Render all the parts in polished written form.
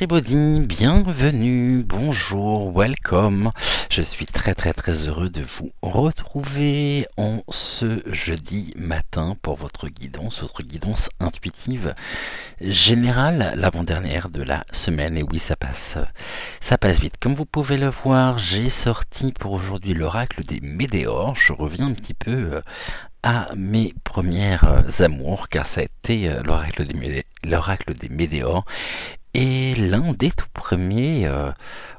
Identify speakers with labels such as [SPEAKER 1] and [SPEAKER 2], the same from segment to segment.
[SPEAKER 1] everybody, bienvenue, bonjour, welcome. Je suis très heureux de vous retrouver en ce jeudi matin pour votre guidance intuitive générale, l'avant-dernière de la semaine. Et oui, ça passe vite. Comme vous pouvez le voir, j'ai sorti pour aujourd'hui l'oracle des Médéors. Je reviens un petit peu à mes premières amours, car ça a été l'oracle des Médéors. Et l'un des tout premiers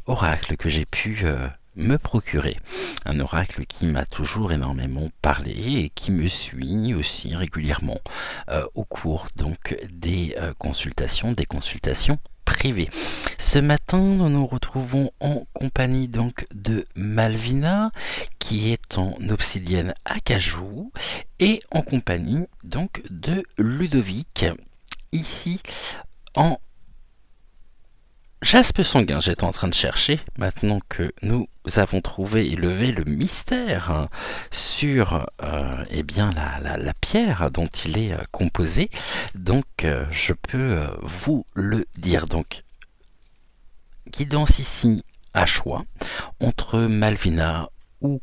[SPEAKER 1] oracles que j'ai pu me procurer. Un oracle qui m'a toujours énormément parlé et qui me suit aussi régulièrement au cours donc des consultations privées. Ce matin, nous nous retrouvons en compagnie donc de Malvina, qui est en obsidienne acajou, et en compagnie donc de Ludovic, ici en jaspe sanguin. J'étais en train de chercher, maintenant que nous avons trouvé et levé le mystère sur eh bien la pierre dont il est composé. Donc je peux vous le dire. Donc guidance ici à choix entre Malvina ou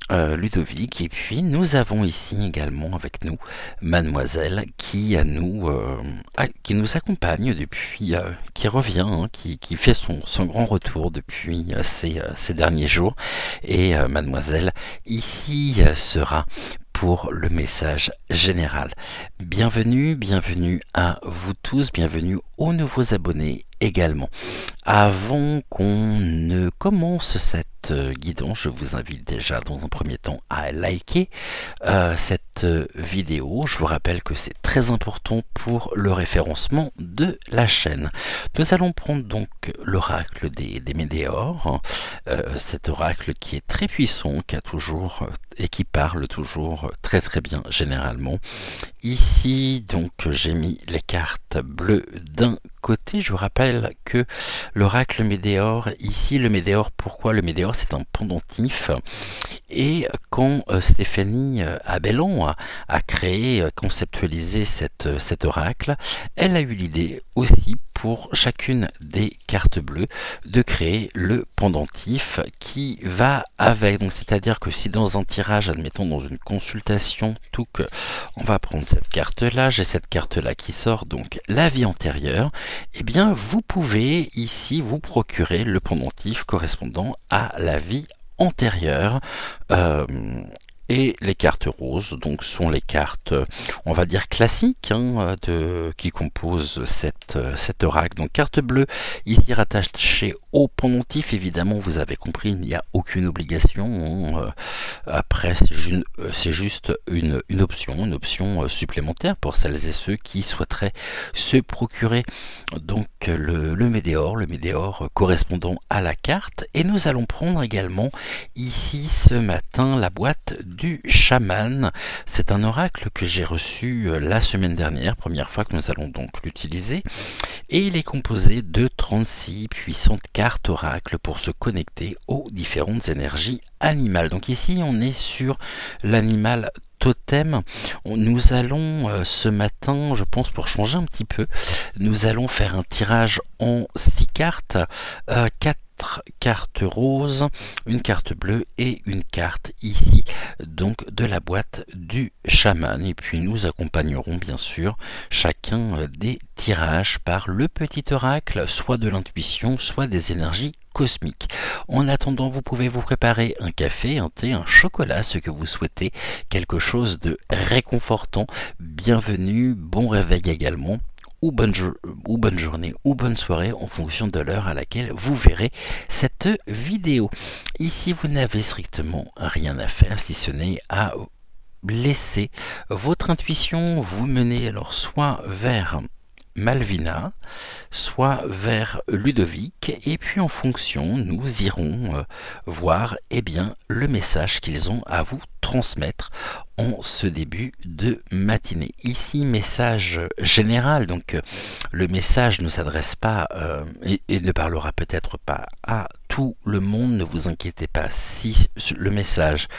[SPEAKER 1] Ludovic, et puis nous avons ici également avec nous Mademoiselle qui nous accompagne depuis, qui revient, qui fait son grand retour depuis ces derniers jours. Et Mademoiselle ici sera pour le message général. Bienvenue à vous tous, bienvenue aux nouveaux abonnés également. Avant qu'on ne commence cette guidance, je vous invite déjà dans un premier temps à liker cette vidéo. Je vous rappelle que c'est très important pour le référencement de la chaîne. Nous allons prendre donc l'oracle des Médéors, cet oracle qui est très puissant, qui a toujours et qui parle toujours très bien généralement. Ici donc j'ai mis les cartes bleues d'un côté. Je vous rappelle que l'oracle Médéor, ici le Médéor, pourquoi le Médéor? C'est un pendentif, et quand Stéphanie Abellan a créé, conceptualisé cet oracle, elle a eu l'idée aussi pour chacune des cartes bleues de créer le pendentif qui va avec. Donc c'est-à-dire que si dans un tirage, admettons dans une consultation, tout que on va prendre cette carte là, j'ai cette carte là qui sort, donc la vie antérieure, et bien vous pouvez ici vous procurer le pendentif correspondant à la vie antérieure. Et les cartes roses donc sont les cartes, on va dire classiques, qui composent cet oracle. Donc carte bleue ici rattachée au pendentif. Évidemment, vous avez compris, il n'y a aucune obligation. Après, c'est juste une option supplémentaire pour celles et ceux qui souhaiteraient se procurer donc le Médéor correspondant à la carte. Et nous allons prendre également ici ce matin la boîte du chaman. C'est un oracle que j'ai reçu la semaine dernière, première fois que nous allons donc l'utiliser, et il est composé de 36 puissantes cartes oracles pour se connecter aux différentes énergies animales. Donc ici on est sur l'animal totem. Nous allons ce matin, je pense, pour changer un petit peu, nous allons faire un tirage en 6 cartes, 4 cartes roses, une carte bleue et une carte ici donc de la boîte du chaman. Et puis nous accompagnerons bien sûr chacun des tirages par le petit oracle, soit de l'intuition, soit des énergies cosmiques. En attendant, vous pouvez vous préparer un café, un thé, un chocolat, ce que vous souhaitez, quelque chose de réconfortant. Bienvenue, bon réveil également, ou bonne journée ou bonne soirée en fonction de l'heure à laquelle vous verrez cette vidéo. Ici, vous n'avez strictement rien à faire si ce n'est à laisser votre intuition vous mener alors soit vers Malvina, soit vers Ludovic, et puis en fonction, nous irons voir bien le message qu'ils ont à vous transmettre en ce début de matinée. Ici, message général, donc le message ne s'adresse pas et ne parlera peut-être pas à tout le monde, ne vous inquiétez pas. Si le message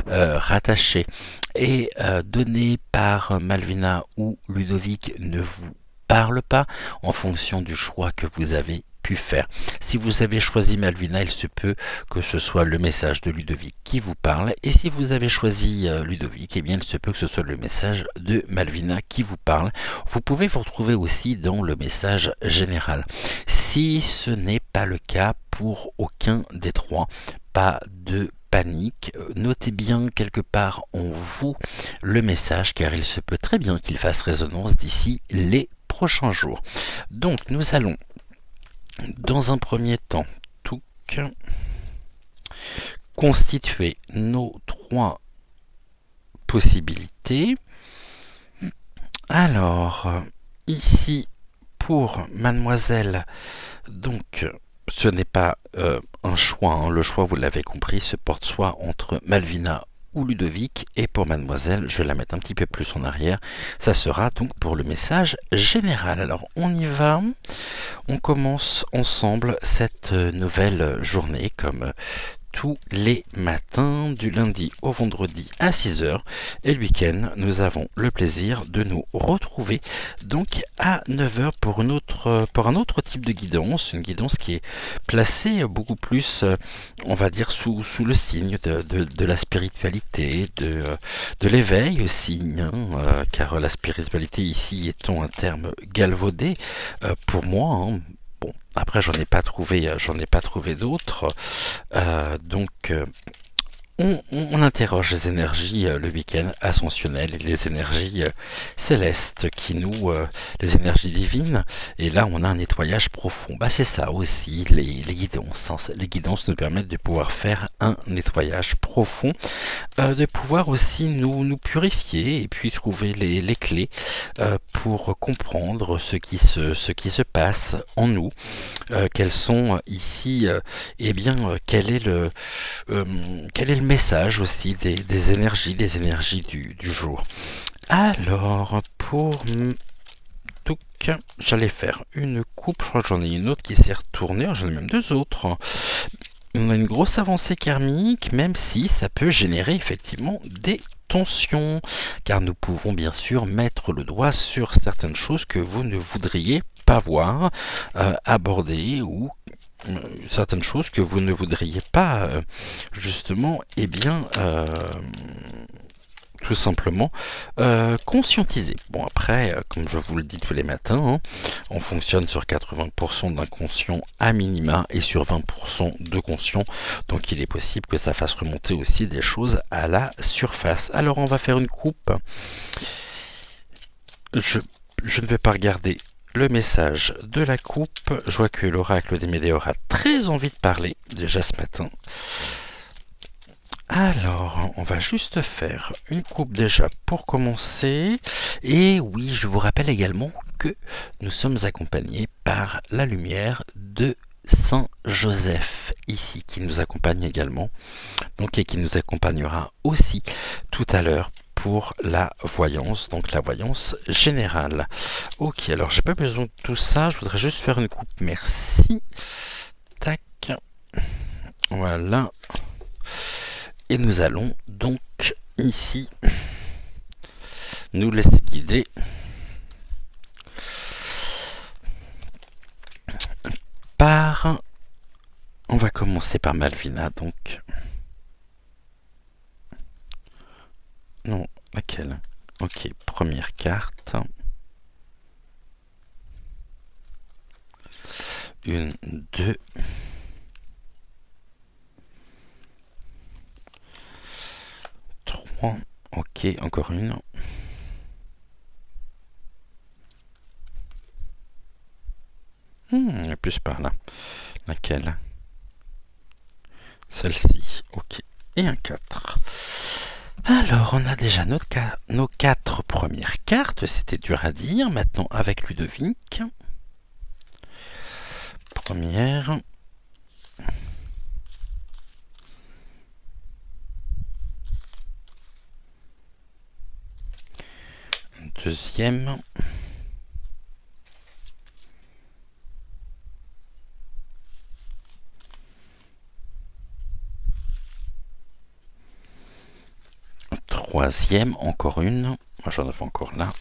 [SPEAKER 1] rattaché est donné par Malvina ou Ludovic ne vous parle pas, en fonction du choix que vous avez pu faire. Si vous avez choisi Malvina, il se peut que ce soit le message de Ludovic qui vous parle. Et si vous avez choisi Ludovic, eh bien il se peut que ce soit le message de Malvina qui vous parle. Vous pouvez vous retrouver aussi dans le message général. Si ce n'est pas le cas pour aucun des trois, pas de panique, notez bien quelque part en vous le message, car il se peut très bien qu'il fasse résonance d'ici les prochains jours. Donc nous allons dans un premier temps constituer nos trois possibilités. Alors ici pour mademoiselle, donc ce n'est pas un choix, hein. Le choix, vous l'avez compris, se porte soit entre Malvina ou Ludovic, et pour mademoiselle, je vais la mettre un petit peu plus en arrière, ça sera donc pour le message général. Alors on y va, on commence ensemble cette nouvelle journée comme tous les matins du lundi au vendredi à 6 h, et le week-end nous avons le plaisir de nous retrouver donc à 9 h pour un autre type de guidance, une guidance qui est placée beaucoup plus on va dire sous le signe de la spiritualité, de l'éveil aussi, hein, car la spiritualité ici étant un terme galvaudé pour moi, hein. Bon, après j'en ai pas trouvé d'autres, donc on interroge les énergies le week-end ascensionnelles, les énergies célestes qui nous, les énergies divines, et là on a un nettoyage profond. Bah c'est ça aussi les guidances, hein. Les guidances nous permettent de pouvoir faire un nettoyage profond, de pouvoir aussi nous purifier et puis trouver les clés pour comprendre ce qui se passe en nous, quels sont ici, eh bien quel est le message aussi des énergies du jour. Alors pour j'allais faire une coupe, je crois que j'en ai une autre qui s'est retournée, j'en ai même deux autres. On a une grosse avancée karmique, même si ça peut générer effectivement des tensions, car nous pouvons bien sûr mettre le doigt sur certaines choses que vous ne voudriez pas voir aborder, ou certaines choses que vous ne voudriez pas justement, eh bien tout simplement conscientiser. Bon après, comme je vous le dis tous les matins, hein, on fonctionne sur 80% d'inconscient à minima et sur 20% de conscient, donc il est possible que ça fasse remonter aussi des choses à la surface. Alors on va faire une coupe. Je ne vais pas regarder le message de la coupe. Je vois que l'oracle des Météores a très envie de parler déjà ce matin. Alors, on va juste faire une coupe déjà pour commencer. Et oui, je vous rappelle également que nous sommes accompagnés par la lumière de Saint Joseph ici, qui nous accompagne également, donc, et qui nous accompagnera aussi tout à l'heure pour la voyance, donc la voyance générale. Ok, alors j'ai pas besoin de tout ça, je voudrais juste faire une coupe, merci. Tac, voilà. Et nous allons donc ici nous laisser guider par... On va commencer par Malvina, donc... Non, laquelle? Ok, première carte. Une, deux... Ok, encore une. Plus par là. Laquelle? Celle-ci. Ok. Et un 4. Alors, on a déjà nos 4 premières cartes. C'était dur à dire. Maintenant, avec Ludovic. Première. Deuxième. Troisième, encore une. Moi, j'en avais encore là.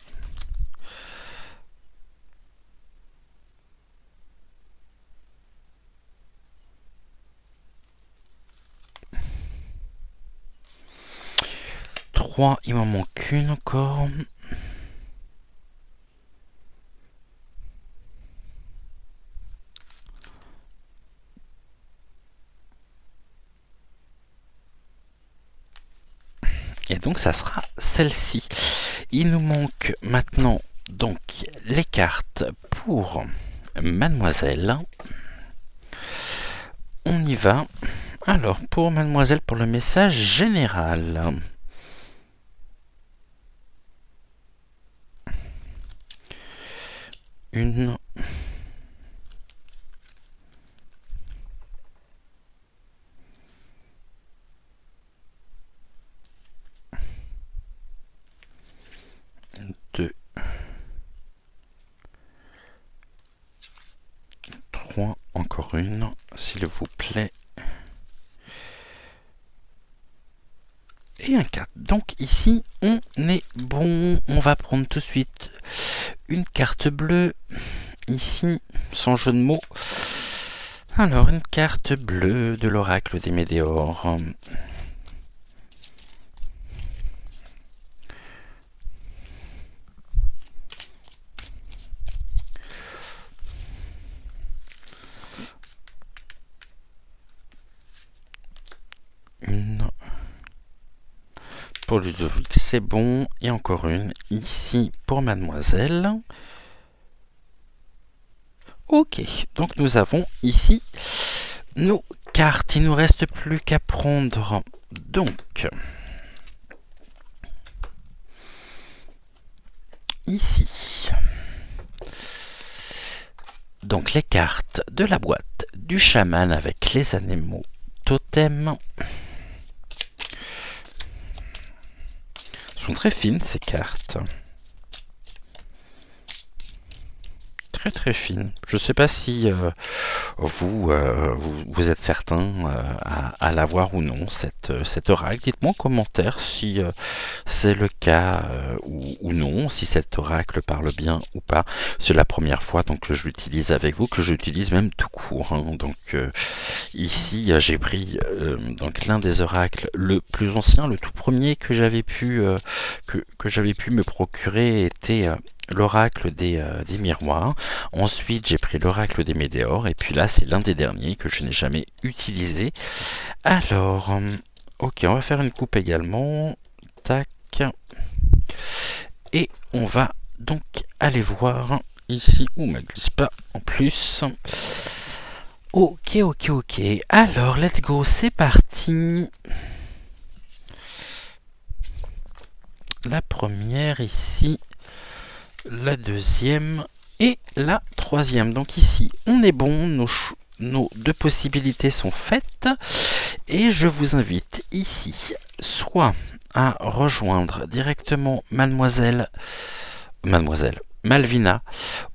[SPEAKER 1] 3, il m'en manque une encore. Et donc ça sera celle-ci. Il nous manque maintenant donc les cartes pour Mademoiselle. On y va. Alors pour Mademoiselle, pour le message général. Une. Deux. 3. Encore une, s'il vous plaît. Et un 4. Donc ici, on est bon. On va prendre tout de suite une carte bleue. Ici, sans jeu de mots. Alors, une carte bleue de l'oracle des Médéores. Une. Pour Ludovic, c'est bon. Et encore une ici pour Mademoiselle. Ok, donc nous avons ici nos cartes. Il ne nous reste plus qu'à prendre donc ici donc les cartes de la boîte du chaman avec les animaux totems. Sont très fines ces cartes. Très fine. Je ne sais pas si vous êtes certain à l'avoir ou non, cet oracle. Dites-moi en commentaire si c'est le cas ou non, si cet oracle parle bien ou pas. C'est la première fois donc, que je l'utilise avec vous, que j'utilise même tout court. Hein. Donc ici, j'ai pris donc l'un des oracles le plus ancien, le tout premier que j'avais pu, me procurer était... l'oracle des miroirs. Ensuite, j'ai pris l'oracle des Médéores. Et puis là, c'est l'un des derniers que je n'ai jamais utilisé. Alors, ok, on va faire une coupe également. Tac. Et on va donc aller voir ici. Ouh, ma glisse pas en plus. Ok. Alors, let's go, c'est parti. La première ici. La deuxième et la troisième. Donc ici, on est bon, nos deux possibilités sont faites. Et je vous invite ici, soit à rejoindre directement Mademoiselle Malvina,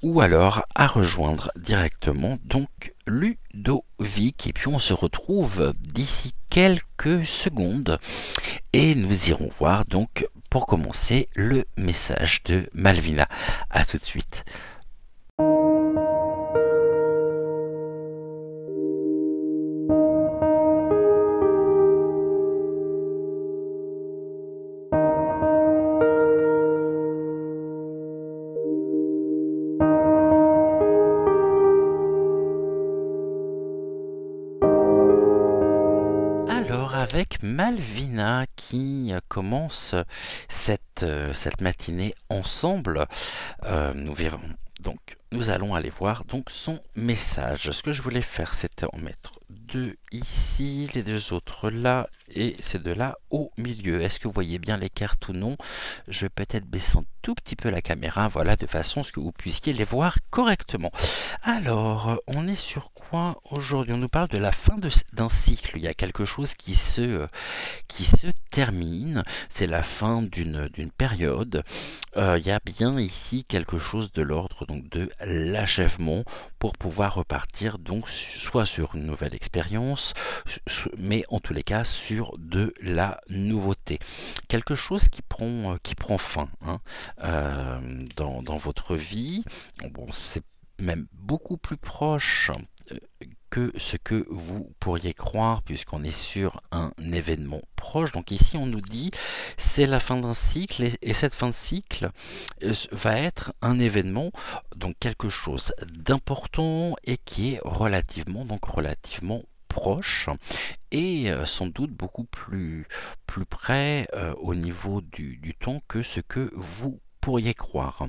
[SPEAKER 1] ou alors à rejoindre directement donc Ludovic. Et puis on se retrouve d'ici quelques secondes. Et nous irons voir donc pour commencer le message de Malvina. A tout de suite. Avec Malvina qui commence cette matinée ensemble. Nous verrons. Donc, nous allons aller voir donc son message. Ce que je voulais faire, c'était en mettre deux ici, les deux autres là, et ces deux-là au milieu. Est-ce que vous voyez bien les cartes ou non? Je vais peut-être baisser un tout petit peu la caméra, voilà, de façon à ce que vous puissiez les voir correctement. Alors, on est sur quoi aujourd'hui? On nous parle de la fin d'un cycle. Il y a quelque chose qui se termine. C'est la fin d'une période. Il y a bien ici quelque chose de l'ordre donc de l'achèvement pour pouvoir repartir donc soit sur une nouvelle expérience, mais en tous les cas sur de la nouveauté. Quelque chose qui prend fin hein, dans votre vie. Bon, c'est même beaucoup plus proche que ce que vous pourriez croire, puisqu'on est sur un événement proche. Donc ici, on nous dit c'est la fin d'un cycle, et cette fin de cycle va être un événement, donc quelque chose d'important et qui est relativement proche et sans doute beaucoup plus près au niveau du temps que ce que vous pourriez croire.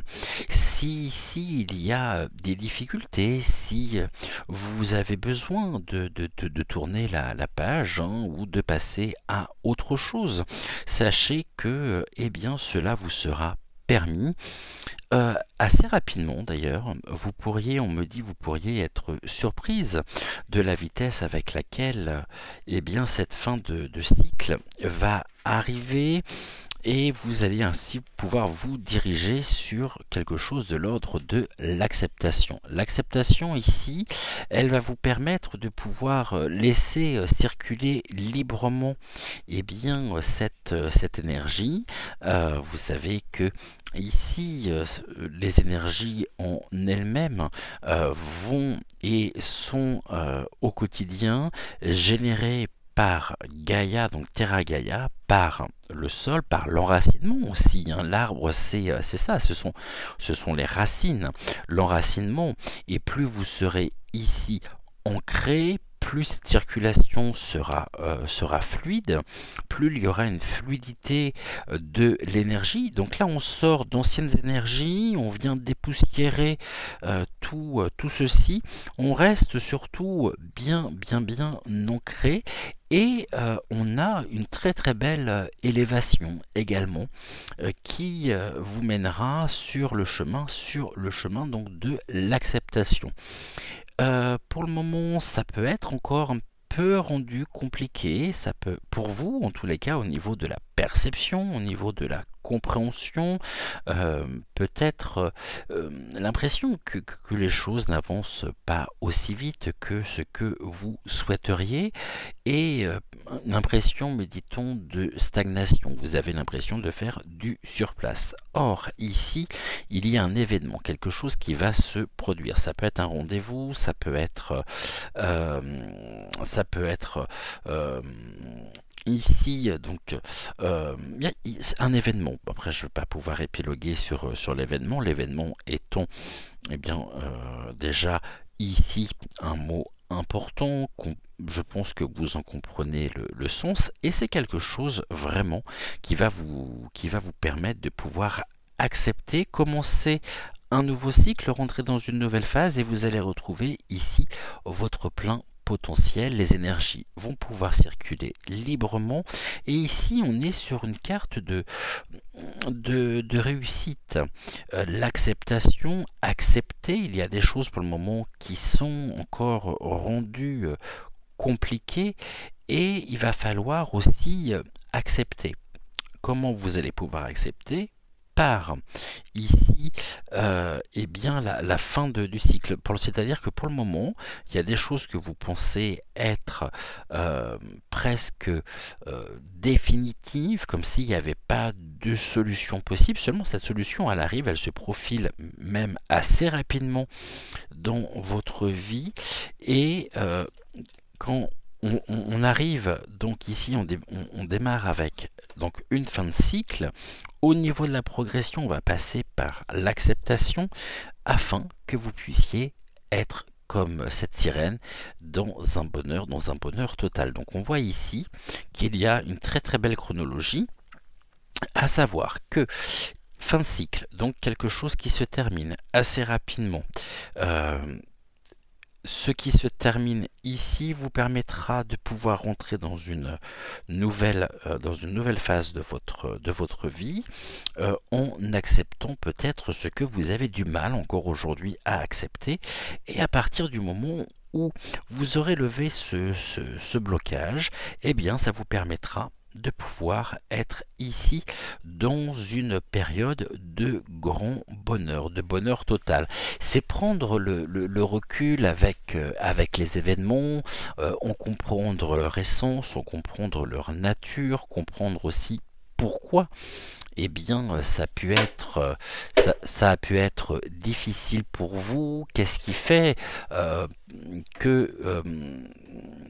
[SPEAKER 1] Si il y a des difficultés, si vous avez besoin de tourner la page ou de passer à autre chose, sachez que eh bien cela vous sera permis. Assez rapidement d'ailleurs, on me dit, vous pourriez être surprise de la vitesse avec laquelle eh bien, cette fin de cycle va arriver et vous allez ainsi pouvoir vous diriger sur quelque chose de l'ordre de l'acceptation. L'acceptation ici, elle va vous permettre de pouvoir laisser circuler librement eh bien, cette énergie. Vous savez que ici, les énergies en elles-mêmes vont et sont au quotidien générées par Gaïa, donc Terra Gaïa, par le sol, par l'enracinement aussi. Hein. L'arbre, c'est ça, ce sont les racines, l'enracinement. Et plus vous serez ici ancré, plus cette circulation sera fluide, plus il y aura une fluidité de l'énergie. Donc là, on sort d'anciennes énergies, on vient dépoussiérer tout ceci. On reste surtout bien ancré. Et on a une très belle élévation également qui vous mènera sur le chemin donc de l'acceptation. Pour le moment, ça peut être encore un peu rendu compliqué, ça peut, pour vous en tous les cas, au niveau de la perception, au niveau de la compréhension, peut-être l'impression que les choses n'avancent pas aussi vite que ce que vous souhaiteriez et une impression, me dit-on, de stagnation. Vous avez l'impression de faire du surplace. Or, ici, il y a un événement, quelque chose qui va se produire. Ça peut être un rendez-vous, ça peut être ici, donc, un événement. Après, je ne vais pas pouvoir épiloguer sur l'événement. L'événement étant, eh bien, déjà ici un mot important. Je pense que vous en comprenez le sens. Et c'est quelque chose vraiment qui va vous permettre de pouvoir accepter, commencer un nouveau cycle, rentrer dans une nouvelle phase et vous allez retrouver ici votre plein potentiel, les énergies vont pouvoir circuler librement et ici on est sur une carte de réussite. L'acceptation, accepter, il y a des choses pour le moment qui sont encore rendues compliquées et il va falloir aussi accepter. Comment vous allez pouvoir accepter? Par ici eh bien la fin du cycle. C'est-à-dire que pour le moment, il y a des choses que vous pensez être presque définitives, comme s'il n'y avait pas de solution possible. Seulement cette solution, elle arrive, elle se profile même assez rapidement dans votre vie. Et quand on arrive, donc ici on démarre avec donc une fin de cycle. Au niveau de la progression, on va passer par l'acceptation afin que vous puissiez être comme cette sirène dans un bonheur total. Donc on voit ici qu'il y a une très belle chronologie, à savoir que fin de cycle, donc quelque chose qui se termine assez rapidement. Ce qui se termine ici vous permettra de pouvoir rentrer dans une nouvelle phase de votre vie en acceptant peut-être ce que vous avez du mal encore aujourd'hui à accepter. Et à partir du moment où vous aurez levé ce blocage, eh bien ça vous permettra de pouvoir être ici dans une période de grand bonheur, de bonheur total. C'est prendre le recul avec les événements, on comprendre leur essence, on comprendre leur nature, comprendre aussi pourquoi eh bien, ça a pu être difficile pour vous. Qu'est-ce qui fait que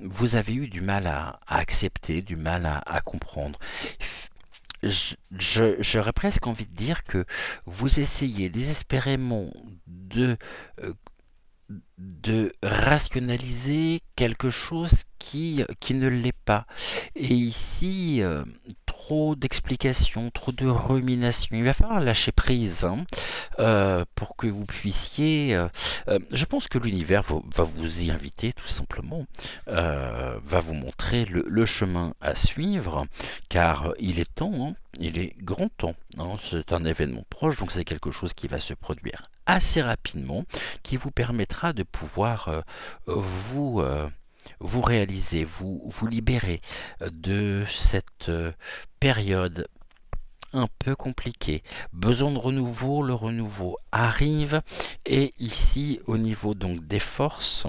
[SPEAKER 1] vous avez eu du mal à accepter, du mal à comprendre? J'aurais presque envie de dire que vous essayez désespérément euh, de rationaliser quelque chose qui ne l'est pas. Et ici, trop d'explications, trop de ruminations. Il va falloir lâcher prise hein, pour que vous puissiez... je pense que l'univers va vous y inviter tout simplement, va vous montrer le chemin à suivre, car il est temps, hein, il est grand temps. Hein, c'est un événement proche, donc c'est quelque chose qui va se produire assez rapidement, qui vous permettra de pouvoir vous, vous réaliser, vous libérer de cette période un peu compliquée. Besoin de renouveau, le renouveau arrive, et ici au niveau donc des forces,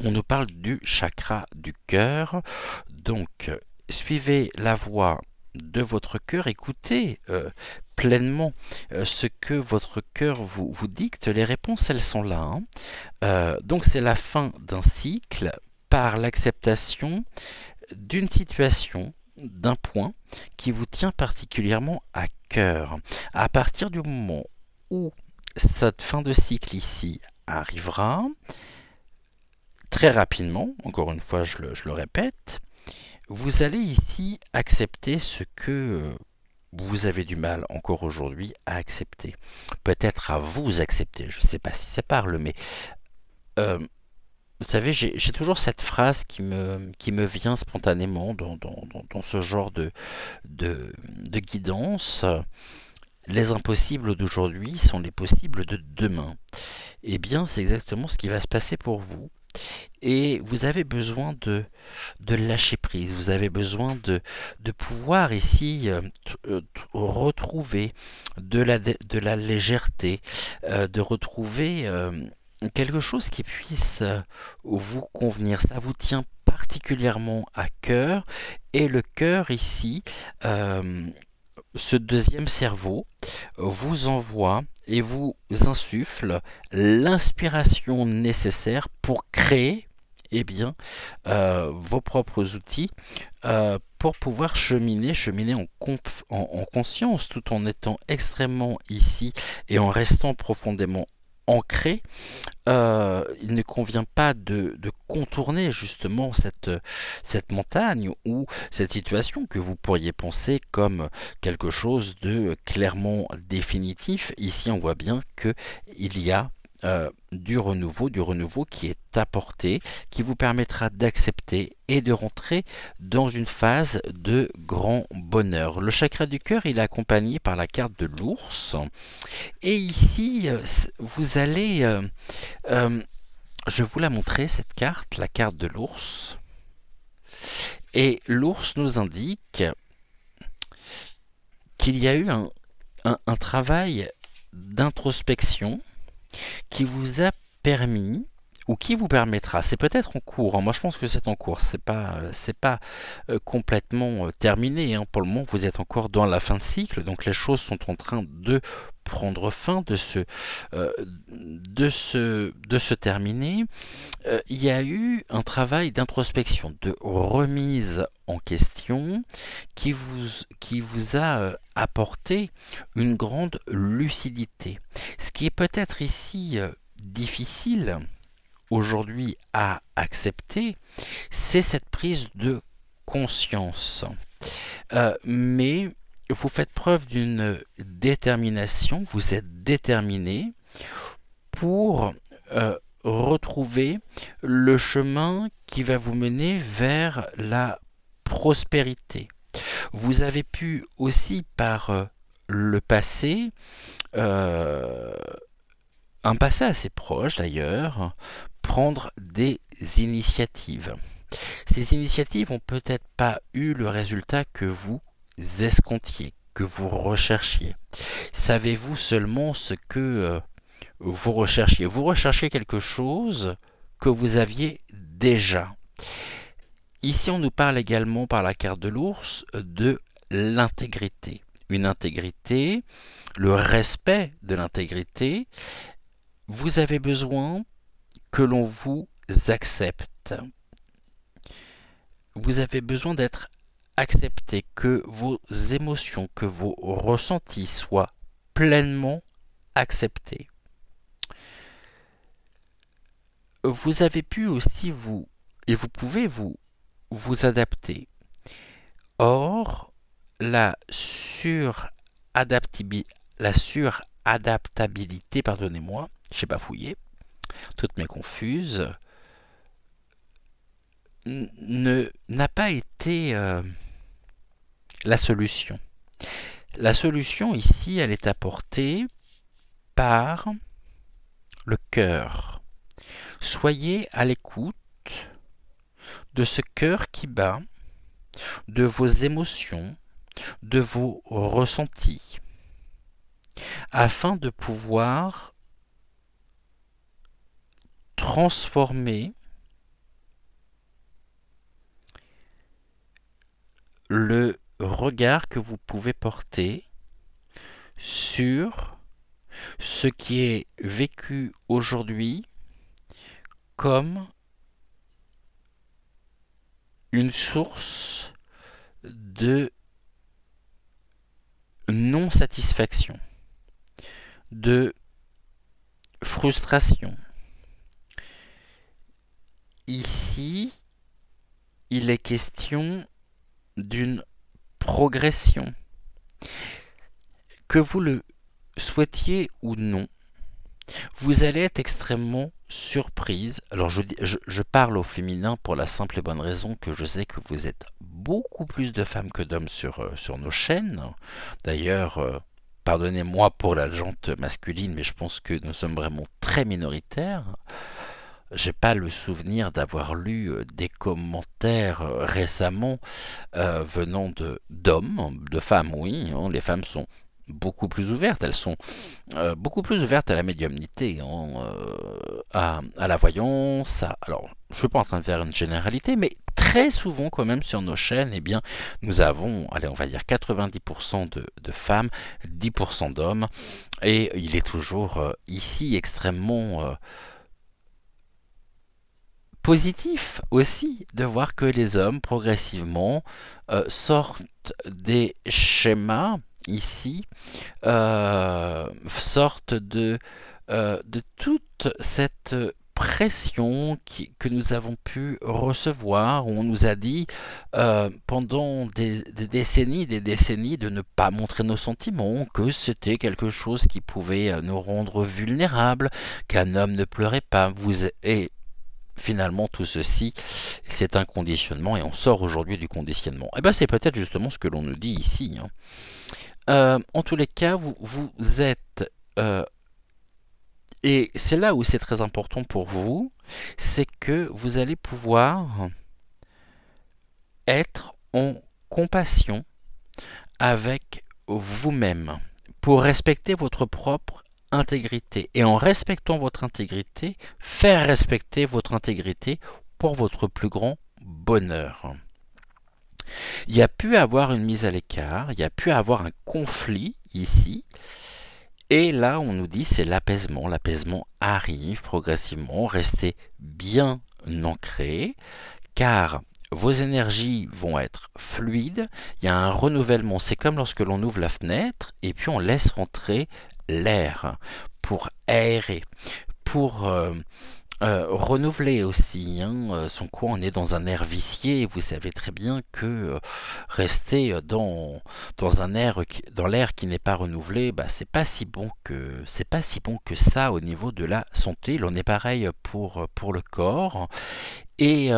[SPEAKER 1] on nous parle du chakra du cœur. Donc suivez la voie de votre cœur, écoutez pleinement ce que votre cœur vous dicte. Les réponses, elles sont là. Hein. Donc c'est la fin d'un cycle par l'acceptation d'une situation, d'un point qui vous tient particulièrement à cœur. À partir du moment où cette fin de cycle ici arrivera, très rapidement, encore une fois je le répète, vous allez ici accepter ce que vous avez du mal encore aujourd'hui à accepter. Peut-être à vous accepter, je ne sais pas si ça parle, mais vous savez, j'ai toujours cette phrase qui me vient spontanément dans ce genre de guidance. Les impossibles d'aujourd'hui sont les possibles de demain. Eh bien, c'est exactement ce qui va se passer pour vous. Et vous avez besoin de lâcher prise, vous avez besoin de pouvoir ici retrouver de la légèreté, de retrouver quelque chose qui puisse vous convenir. Ça vous tient particulièrement à cœur, et le cœur ici, ce deuxième cerveau, vous envoie et vous insuffle l'inspiration nécessaire pour créer eh bien, vos propres outils pour pouvoir cheminer en conscience, tout en étant extrêmement ici et en restant profondément ancré. Il ne convient pas de contourner justement cette montagne ou cette situation que vous pourriez penser comme quelque chose de clairement définitif. Ici, on voit bien qu'il y a du renouveau qui est apporté, qui vous permettra d'accepter et de rentrer dans une phase de grand bonheur. Le chakra du cœur, il est accompagné par la carte de l'ours. Et ici, vous allez... je vais vous la montrer, cette carte, la carte de l'ours. Et l'ours nous indique qu'il y a eu un travail d'introspection qui vous a permis, ou qui vous permettra, c'est peut-être en cours, hein, moi je pense que c'est en cours, c'est pas complètement terminé, hein, pour le moment vous êtes encore dans la fin de cycle, donc les choses sont en train de prendre fin, de se terminer. Il y a eu un travail d'introspection, de remise en question qui vous a apporté une grande lucidité. Ce qui est peut-être ici difficile aujourd'hui à accepter, c'est cette prise de conscience. Mais vous faites preuve d'une détermination, vous êtes déterminé pour retrouver le chemin qui va vous mener vers la prospérité. Vous avez pu aussi par le passé, un passé assez proche d'ailleurs, prendre des initiatives. Ces initiatives n'ont peut-être pas eu le résultat que vous escomptiez, que vous recherchiez. Savez-vous seulement ce que vous recherchiez? Vous recherchiez quelque chose que vous aviez déjà. Ici, on nous parle également par la carte de l'ours de l'intégrité. une intégrité, le respect de l'intégrité, vous avez besoin que l'on vous accepte. Vous avez besoin d'être accepté, que vos émotions, que vos ressentis soient pleinement acceptés. Vous avez pu aussi vous pouvez vous adapter. Or, la suradaptabilité, pardonnez-moi, je sais pas fouiller, toutes mes confuses, n'a pas été la solution. La solution ici, elle est apportée par le cœur. Soyez à l'écoute de ce cœur qui bat, de vos émotions, de vos ressentis, afin de pouvoir transformer le regard que vous pouvez porter sur ce qui est vécu aujourd'hui comme une source de non-satisfaction, de frustration. Ici, il est question d'une progression. Que vous le souhaitiez ou non, vous allez être extrêmement surprise. Alors je parle au féminin pour la simple et bonne raison que je sais que vous êtes beaucoup plus de femmes que d'hommes sur nos chaînes. D'ailleurs, pardonnez-moi pour la jante masculine, mais je pense que nous sommes vraiment très minoritaires. J'ai pas le souvenir d'avoir lu des commentaires récemment venant d'hommes, de femmes, oui. Hein, les femmes sont beaucoup plus ouvertes, elles sont beaucoup plus ouvertes à la médiumnité, à la voyance. Alors, je ne suis pas en train de faire une généralité, mais très souvent quand même sur nos chaînes, eh bien, nous avons, allez, on va dire 90% de femmes, 10% d'hommes, et il est toujours ici extrêmement positif aussi de voir que les hommes progressivement sortent des schémas ici, sortent de toute cette pression que nous avons pu recevoir, où on nous a dit pendant des décennies de ne pas montrer nos sentiments, que c'était quelque chose qui pouvait nous rendre vulnérables, qu'un homme ne pleurait pas. Et finalement, tout ceci, c'est un conditionnement, et on sort aujourd'hui du conditionnement. Et bien, c'est peut-être justement ce que l'on nous dit ici. En tous les cas, vous êtes... et c'est là où c'est très important pour vous, c'est que vous allez pouvoir être en compassion avec vous-même pour respecter votre propre intégrité. Et en respectant votre intégrité, faire respecter votre intégrité pour votre plus grand bonheur. Il y a pu avoir une mise à l'écart, il y a pu avoir un conflit ici, et là on nous dit c'est l'apaisement. L'apaisement arrive progressivement, restez bien ancrés, car vos énergies vont être fluides, il y a un renouvellement, c'est comme lorsque l'on ouvre la fenêtre, et puis on laisse rentrer l'air pour aérer, pour renouveler aussi son coin. On est dans un air vicié, et vous savez très bien que rester dans l'air qui n'est pas renouvelé, bah, c'est pas si bon que ça au niveau de la santé. Il en est pareil pour le corps, et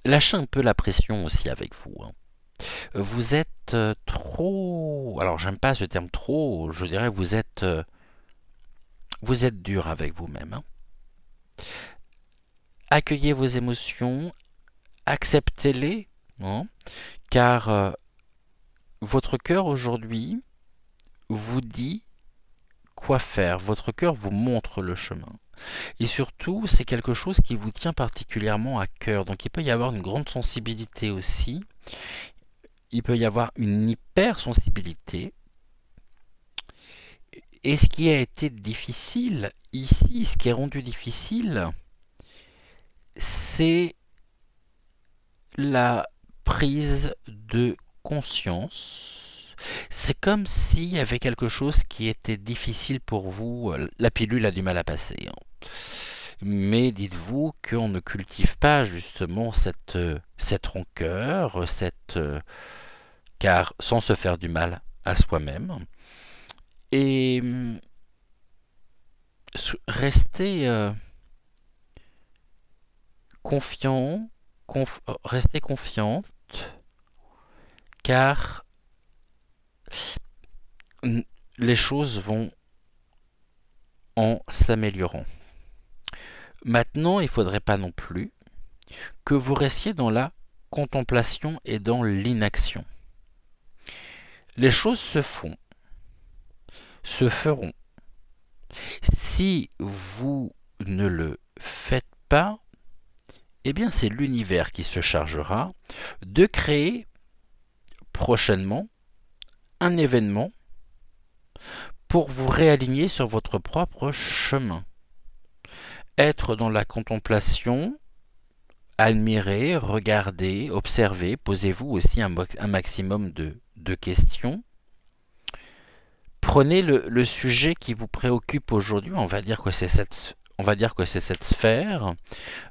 [SPEAKER 1] lâchez un peu la pression aussi avec vous. Vous êtes trop... Alors j'aime pas ce terme trop, je dirais vous êtes dur avec vous-même. Accueillez vos émotions, acceptez-les, car votre cœur aujourd'hui vous dit quoi faire. Votre cœur vous montre le chemin. Et surtout, c'est quelque chose qui vous tient particulièrement à cœur. Donc il peut y avoir une grande sensibilité aussi. il peut y avoir une hypersensibilité. Et ce qui a été difficile ici, ce qui est rendu difficile, c'est la prise de conscience. C'est comme s'il y avait quelque chose qui était difficile pour vous. La pilule a du mal à passer. Mais dites-vous qu'on ne cultive pas justement cette rancœur, car sans se faire du mal à soi-même. Et restez confiant, restez confiante, car les choses vont en s'améliorant. Maintenant, il ne faudrait pas non plus que vous restiez dans la contemplation et dans l'inaction. Les choses se font, se feront. Si vous ne le faites pas, eh bien c'est l'univers qui se chargera de créer prochainement un événement pour vous réaligner sur votre propre chemin. Être dans la contemplation, admirer, regarder, observer, posez-vous aussi un maximum de questions. Prenez le sujet qui vous préoccupe aujourd'hui, on va dire que c'est cette sphère.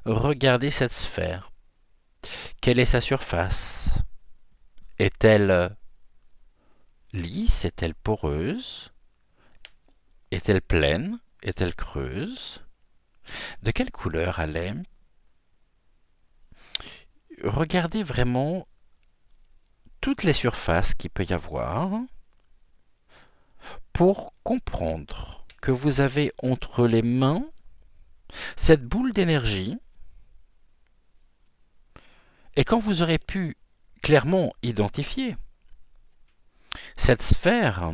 [SPEAKER 1] Regardez cette sphère. Quelle est sa surface? Est-elle lisse? Est-elle poreuse? Est-elle pleine? Est-elle creuse? De quelle couleur elle est? Regardez vraiment toutes les surfaces qu'il peut y avoir pour comprendre que vous avez entre les mains cette boule d'énergie. Et quand vous aurez pu clairement identifier cette sphère,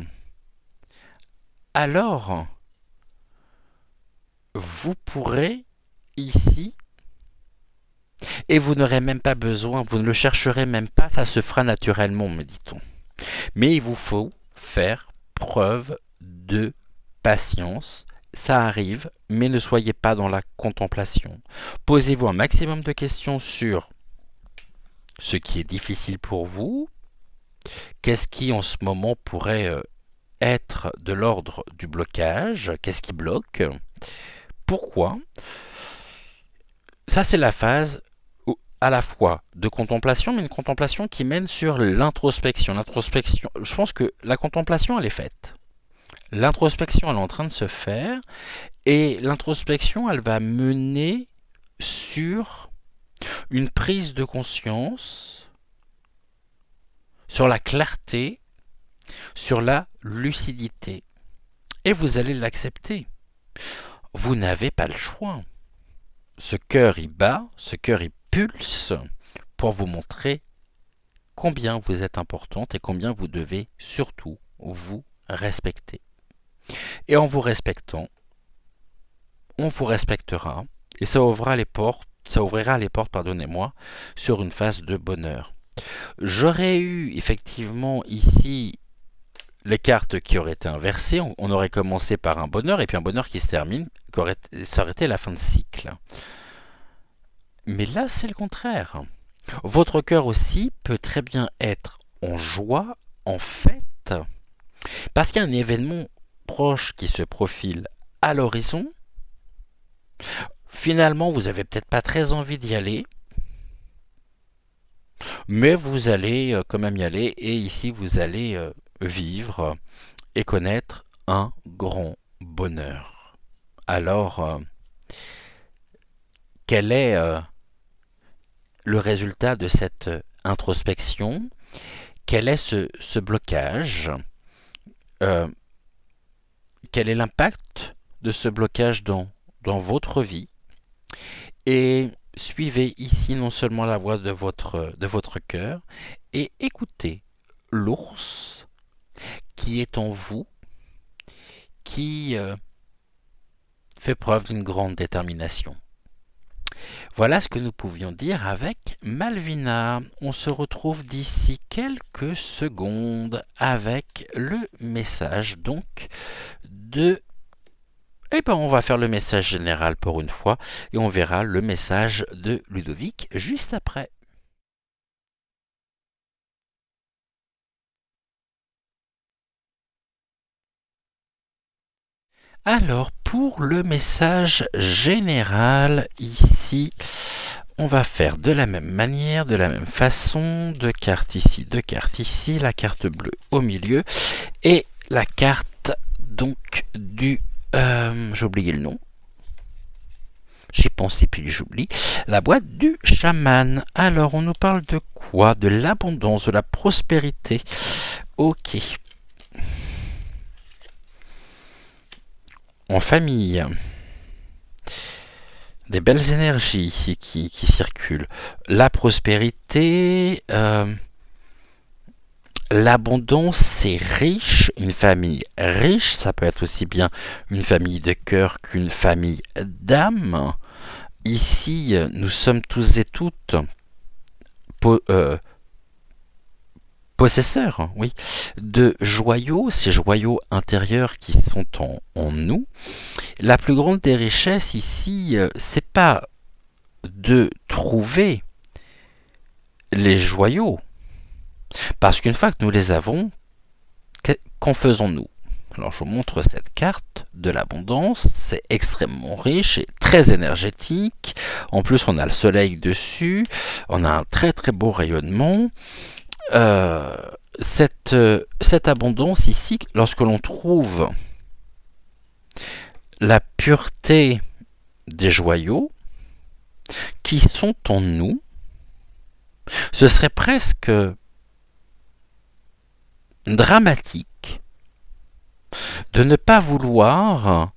[SPEAKER 1] alors vous pourrez ici, et vous n'aurez même pas besoin, vous ne le chercherez même pas, ça se fera naturellement, me dit-on. Mais il vous faut faire preuve de patience. Ça arrive, mais ne soyez pas dans la contemplation. Posez-vous un maximum de questions sur ce qui est difficile pour vous. Qu'est-ce qui en ce moment pourrait être de l'ordre du blocage? Qu'est-ce qui bloque? Pourquoi? Ça, c'est la phase à la fois de contemplation, mais une contemplation qui mène sur l'introspection. L'introspection, je pense que la contemplation, elle est faite. L'introspection, elle est en train de se faire, et l'introspection, elle va mener sur une prise de conscience, sur la clarté, sur la lucidité. Et vous allez l'accepter. Vous n'avez pas le choix. Ce cœur, il bat, ce cœur, il pulse pour vous montrer combien vous êtes importante et combien vous devez surtout vous respecter. Et en vous respectant, on vous respectera et ça ouvrira les portes, pardonnez-moi, sur une phase de bonheur. J'aurais eu effectivement ici les cartes qui auraient été inversées. On aurait commencé par un bonheur et puis un bonheur qui se termine, ça aurait été la fin de cycle. Mais là, c'est le contraire. Votre cœur aussi peut très bien être en joie, en fête, parce qu'il y a un événement proche qui se profile à l'horizon. Finalement, vous n'avez peut-être pas très envie d'y aller, mais vous allez quand même y aller, et ici, vous allez vivre et connaître un grand bonheur. Alors, quel est le résultat de cette introspection? Quel est ce blocage? Quel est l'impact de ce blocage dans votre vie? Et suivez ici non seulement la voix de votre cœur, et écoutez l'ours qui est en vous, qui fait preuve d'une grande détermination. Voilà ce que nous pouvions dire avec Malvina. On se retrouve d'ici quelques secondes avec le message donc de... Eh ben, on va faire le message général pour une fois et on verra le message de Ludovic juste après. Alors, pour le message général, ici, on va faire de la même manière, de la même façon, deux cartes ici, la carte bleue au milieu, et la carte, donc, du... j'ai oublié le nom. J'y pense et puis j'oublie. La boîte du chaman. Alors, on nous parle de quoi? De l'abondance, de la prospérité. Ok. En famille. Des belles énergies ici qui circulent. La prospérité, l'abondance, c'est riche. Une famille riche, ça peut être aussi bien une famille de cœur qu'une famille d'âme. Ici, nous sommes tous et toutes possesseurs, oui, de joyaux, ces joyaux intérieurs qui sont en nous. La plus grande des richesses ici, c'est pas de trouver les joyaux, parce qu'une fois que nous les avons, qu'en faisons-nous? Alors je vous montre cette carte de l'abondance, c'est extrêmement riche et très énergétique. En plus on a le soleil dessus, on a un très très beau rayonnement. Cette abondance ici, lorsque l'on trouve la pureté des joyaux qui sont en nous, ce serait presque dramatique de ne pas vouloir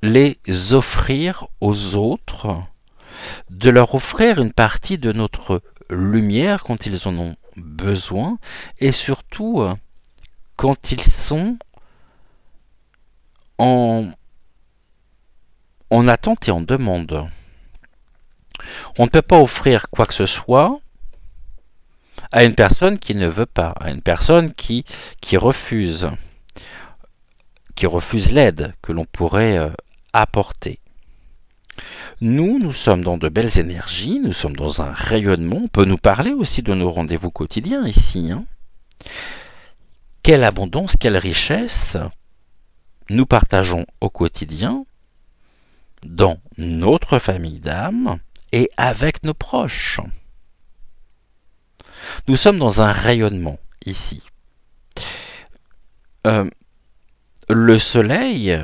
[SPEAKER 1] les offrir aux autres, de leur offrir une partie de notre lumière quand ils en ont besoin, et surtout quand ils sont en attente et en demande. On ne peut pas offrir quoi que ce soit à une personne qui ne veut pas, à une personne qui refuse l'aide que l'on pourrait apporter. Nous sommes dans de belles énergies, nous sommes dans un rayonnement. On peut nous parler aussi de nos rendez-vous quotidiens ici. Quelle abondance, quelle richesse nous partageons au quotidien dans notre famille d'âme et avec nos proches. Nous sommes dans un rayonnement ici. Le soleil,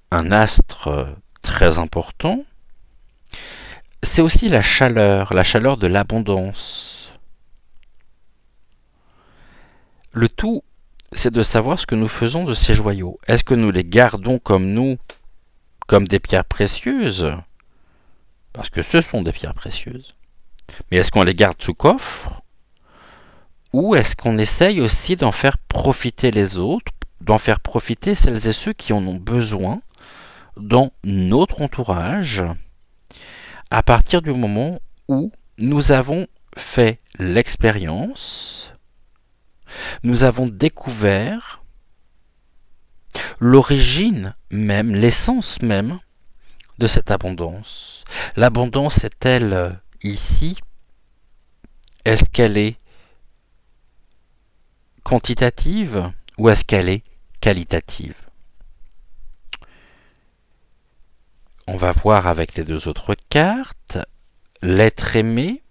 [SPEAKER 1] un astre très important, c'est aussi la chaleur de l'abondance. Le tout, c'est de savoir ce que nous faisons de ces joyaux. Est-ce que nous les gardons comme des pierres précieuses? Parce que ce sont des pierres précieuses. Mais est-ce qu'on les garde sous coffre? Ou est-ce qu'on essaye aussi d'en faire profiter les autres, d'en faire profiter celles et ceux qui en ont besoin dans notre entourage, à partir du moment où nous avons fait l'expérience, nous avons découvert l'origine même, l'essence même de cette abondance. L'abondance est-elle ici? Est-ce qu'elle est quantitative ou est-ce qu'elle est qualitative? On va voir avec les deux autres cartes l'être aimé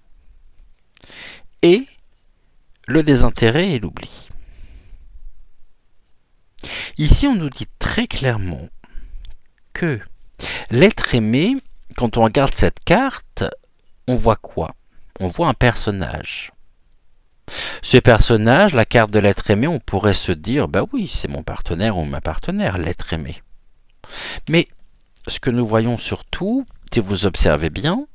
[SPEAKER 1] et le désintérêt et l'oubli. Ici, on nous dit très clairement que l'être aimé, quand on regarde cette carte, on voit quoi? On voit un personnage. Ce personnage, la carte de l'être aimé, on pourrait se dire, bah oui, c'est mon partenaire ou ma partenaire, l'être aimé. Mais ce que nous voyons surtout, si vous observez bien,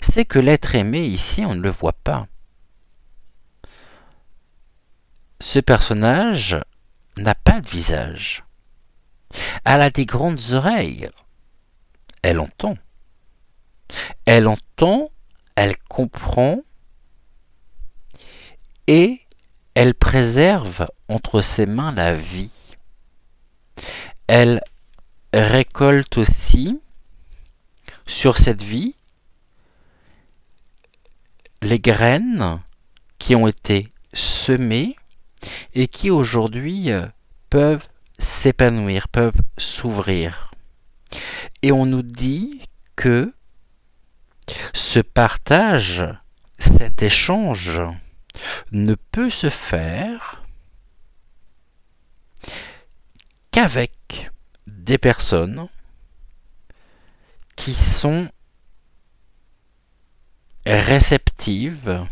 [SPEAKER 1] c'est que l'être aimé ici, on ne le voit pas. Ce personnage n'a pas de visage. Elle a des grandes oreilles. elle entend. Elle entend, elle comprend et elle préserve entre ses mains la vie. Elle récolte aussi sur cette vie les graines qui ont été semées et qui aujourd'hui peuvent s'épanouir, peuvent s'ouvrir. Et on nous dit que ce partage, cet échange, ne peut se faire qu'avec des personnes qui sont réceptives,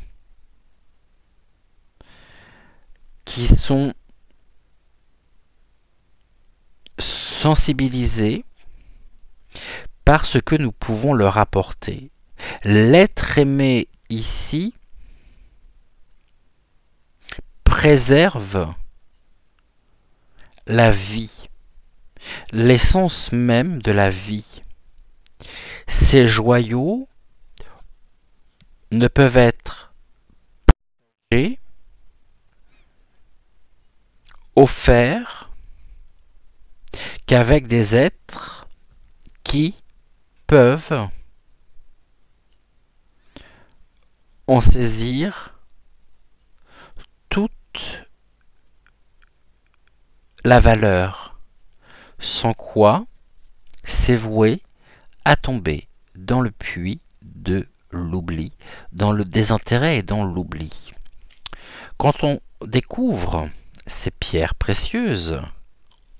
[SPEAKER 1] qui sont sensibilisées par ce que nous pouvons leur apporter. L'être aimé ici préserve la vie, l'essence même de la vie. Ces joyaux ne peuvent être partagés, offerts qu'avec des êtres qui peuvent en saisir toute la valeur, sans quoi c'est voué à tomber dans le puits de l'oubli, dans le désintérêt et dans l'oubli. Quand on découvre ces pierres précieuses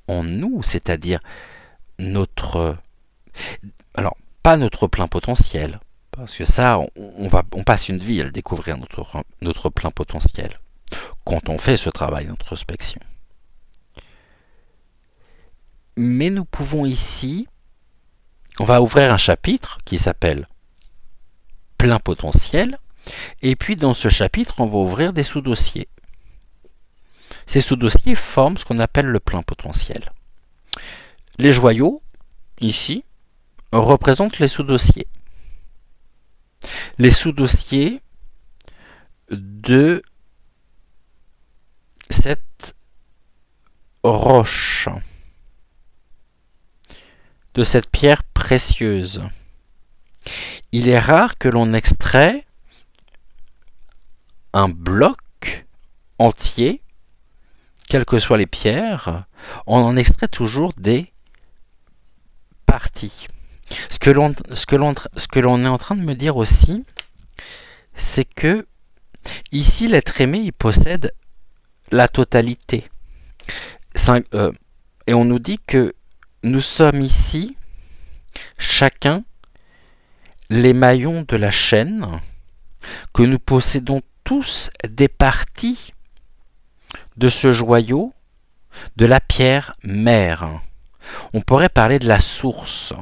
[SPEAKER 1] en nous, c'est-à-dire notre... Alors, pas notre plein potentiel, parce que ça, on passe une vie à le découvrir, notre plein potentiel, quand on fait ce travail d'introspection. Mais nous pouvons ici, on va ouvrir un chapitre qui s'appelle plein potentiel, et puis dans ce chapitre, on va ouvrir des sous-dossiers. Ces sous-dossiers forment ce qu'on appelle le plein potentiel. Les joyaux, ici, représentent les sous-dossiers. Les sous-dossiers de cette roche, de cette pierre précieuse. Il est rare que l'on extrait un bloc entier, quelles que soient les pierres, on en extrait toujours des parties. Ce que l'on est en train de me dire aussi, c'est que ici, l'être aimé, il possède la totalité. Et on nous dit que nous sommes ici, chacun, les maillons de la chaîne, que nous possédons tous des parties de ce joyau, de la pierre mère. On pourrait parler de la source.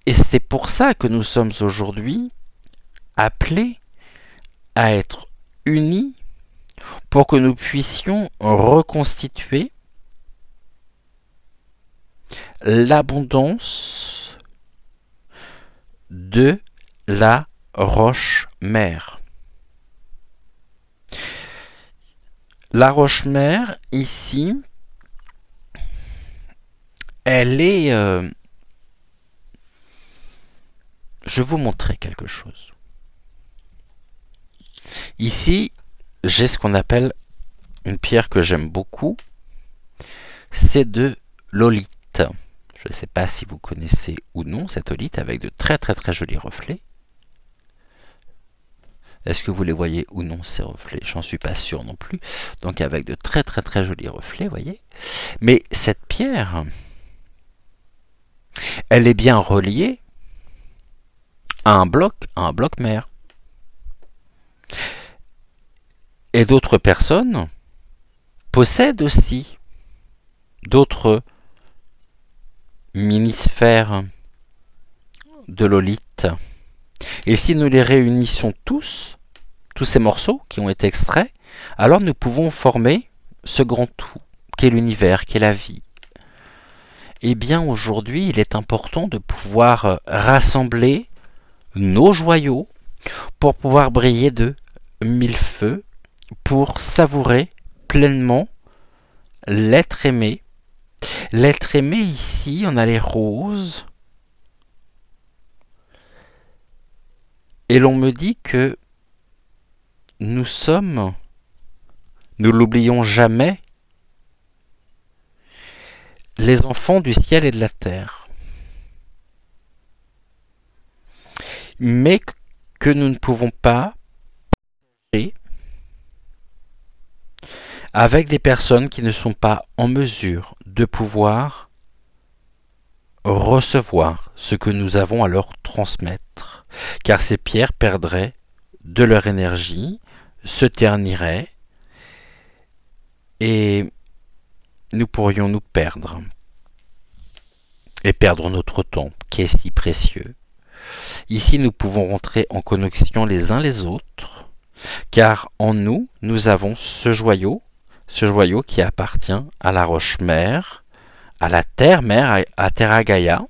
[SPEAKER 1] Et c'est pour ça que nous sommes aujourd'hui appelés à être unis pour que nous puissions reconstituer l'abondance de la roche-mère. La roche-mère, ici, elle est... je vais vous montrer quelque chose. Ici, j'ai ce qu'on appelle une pierre que j'aime beaucoup. C'est de l'olite. Je ne sais pas si vous connaissez ou non cette olite avec de très jolis reflets. Est-ce que vous les voyez ou non ces reflets? J'en suis pas sûr non plus. Donc avec de très jolis reflets, voyez. Mais cette pierre, elle est bien reliée à un bloc mère. Et d'autres personnes possèdent aussi d'autres mini-sphères de l'olite. Et si nous les réunissons tous ces morceaux qui ont été extraits, alors nous pouvons former ce grand tout, qui est l'univers, qui est la vie. eh bien aujourd'hui, il est important de pouvoir rassembler nos joyaux pour pouvoir briller de mille feux, pour savourer pleinement l'être aimé. L'être aimé ici, on a les roses, et l'on me dit que nous sommes, nous l'oublions jamais, les enfants du ciel et de la terre. Mais que nous ne pouvons pas avec des personnes qui ne sont pas en mesure de pouvoir recevoir ce que nous avons à leur transmettre. Car ces pierres perdraient de leur énergie, se terniraient, et nous pourrions nous perdre. Et perdre notre temps, qui est si précieux. Ici, nous pouvons rentrer en connexion les uns les autres, car en nous, nous avons ce joyau qui appartient à la roche-mère, à la terre-mère, à Terra Gaia,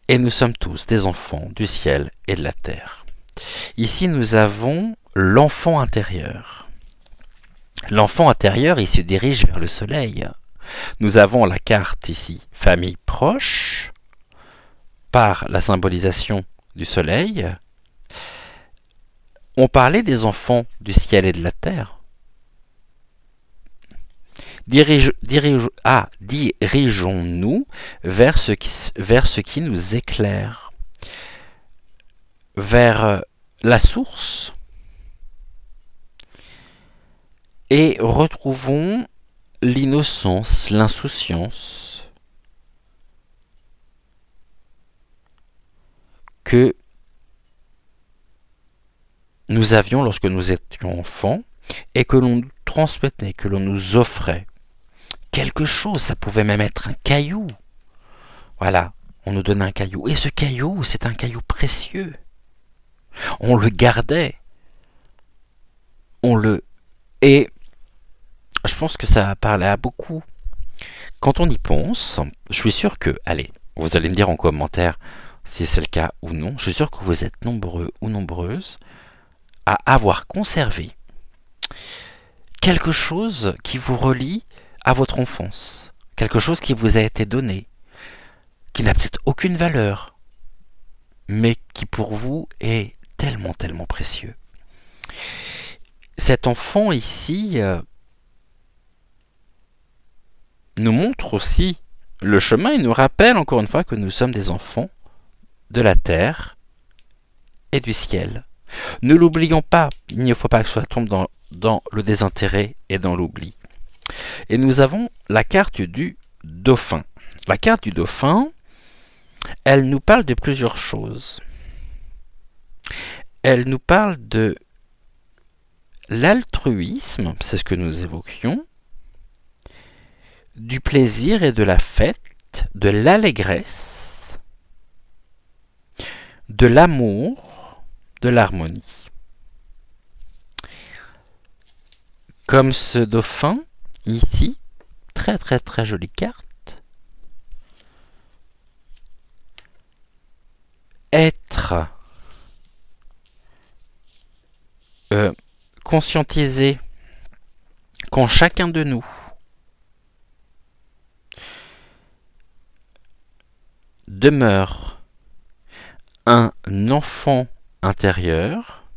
[SPEAKER 1] et nous sommes tous des enfants du ciel et de la terre. Ici, nous avons l'enfant intérieur. L'enfant intérieur, il se dirige vers le soleil. Nous avons la carte ici, famille proche, par la symbolisation du soleil. On parlait des enfants du ciel et de la terre. Dirigeons-nous vers ce qui nous éclaire, vers la source, et retrouvons l'innocence, l'insouciance que nous avions lorsque nous étions enfants et que l'on nous transmettait, que l'on nous offrait. Quelque chose, ça pouvait même être un caillou. Voilà, on nous donnait un caillou. Et ce caillou, c'est un caillou précieux. On le gardait. Et je pense que ça a parlé à beaucoup. Quand on y pense, je suis sûr que... Allez, vous allez me dire en commentaire si c'est le cas ou non. Je suis sûr que vous êtes nombreux ou nombreuses à avoir conservé quelque chose qui vous relie à votre enfance, quelque chose qui vous a été donné, qui n'a peut-être aucune valeur, mais qui pour vous est tellement, tellement précieux. Cet enfant ici nous montre aussi le chemin et nous rappelle encore une fois que nous sommes des enfants de la terre et du ciel. Ne l'oublions pas, il ne faut pas que cela tombe dans le désintérêt et dans l'oubli. Et nous avons la carte du dauphin. La carte du dauphin, elle nous parle de plusieurs choses. Elle nous parle de l'altruisme, c'est ce que nous évoquions, du plaisir et de la fête, de l'allégresse, de l'amour, de l'harmonie. Comme ce dauphin, ici, très très très jolie carte. Être conscientisé qu'en chacun de nous demeure un enfant intérieur,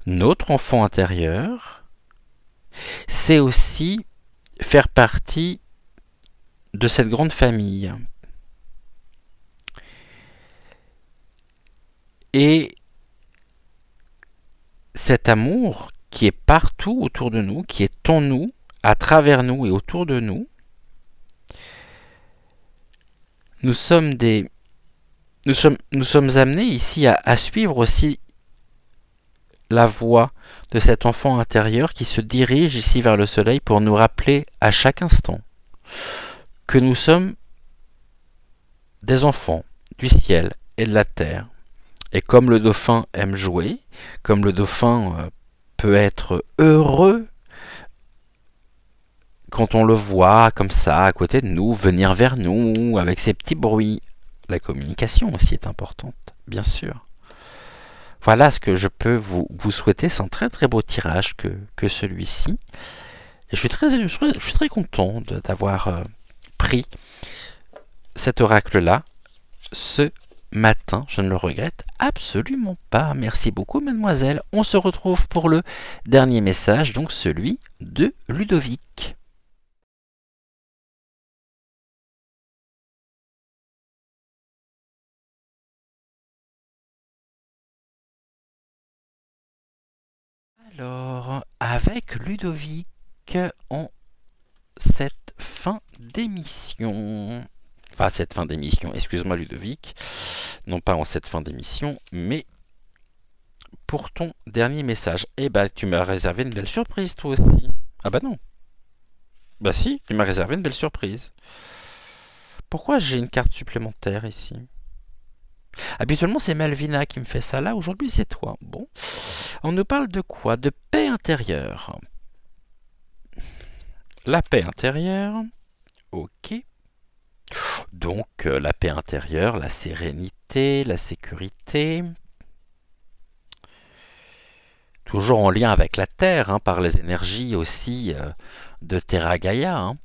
[SPEAKER 1] notre enfant intérieur, c'est aussi faire partie de cette grande famille. Et cet amour qui est partout autour de nous, qui est en nous, à travers nous et autour de nous, nous sommes amenés ici à suivre aussi la voie de cet enfant intérieur qui se dirige ici vers le soleil pour nous rappeler à chaque instant que nous sommes des enfants du ciel et de la terre. Et comme le dauphin aime jouer, comme le dauphin peut être heureux quand on le voit comme ça, à côté de nous, venir vers nous, avec ses petits bruits. La communication aussi est importante, bien sûr. Voilà ce que je peux vous souhaiter. C'est un très très beau tirage que celui-ci. Et je suis très content d'avoir pris cet oracle-là ce matin. Je ne le regrette absolument pas. Merci beaucoup, mademoiselle. On se retrouve pour le dernier message, donc celui de Ludovic. Alors, avec Ludovic en cette fin d'émission. Enfin, cette fin d'émission, excuse-moi Ludovic. Non pas en cette fin d'émission, mais pour ton dernier message. Eh bah, tu m'as réservé une belle surprise, toi aussi. Ah bah non. Bah si, tu m'as réservé une belle surprise. Pourquoi j'ai une carte supplémentaire ici? Habituellement, c'est Malvina qui me fait ça. Là, aujourd'hui, c'est toi. Bon. On nous parle de quoi? De paix intérieure. La paix intérieure. Ok. Donc, la paix intérieure, la sérénité, la sécurité. Toujours en lien avec la Terre, hein, par les énergies aussi de Terra Gaia. Hein.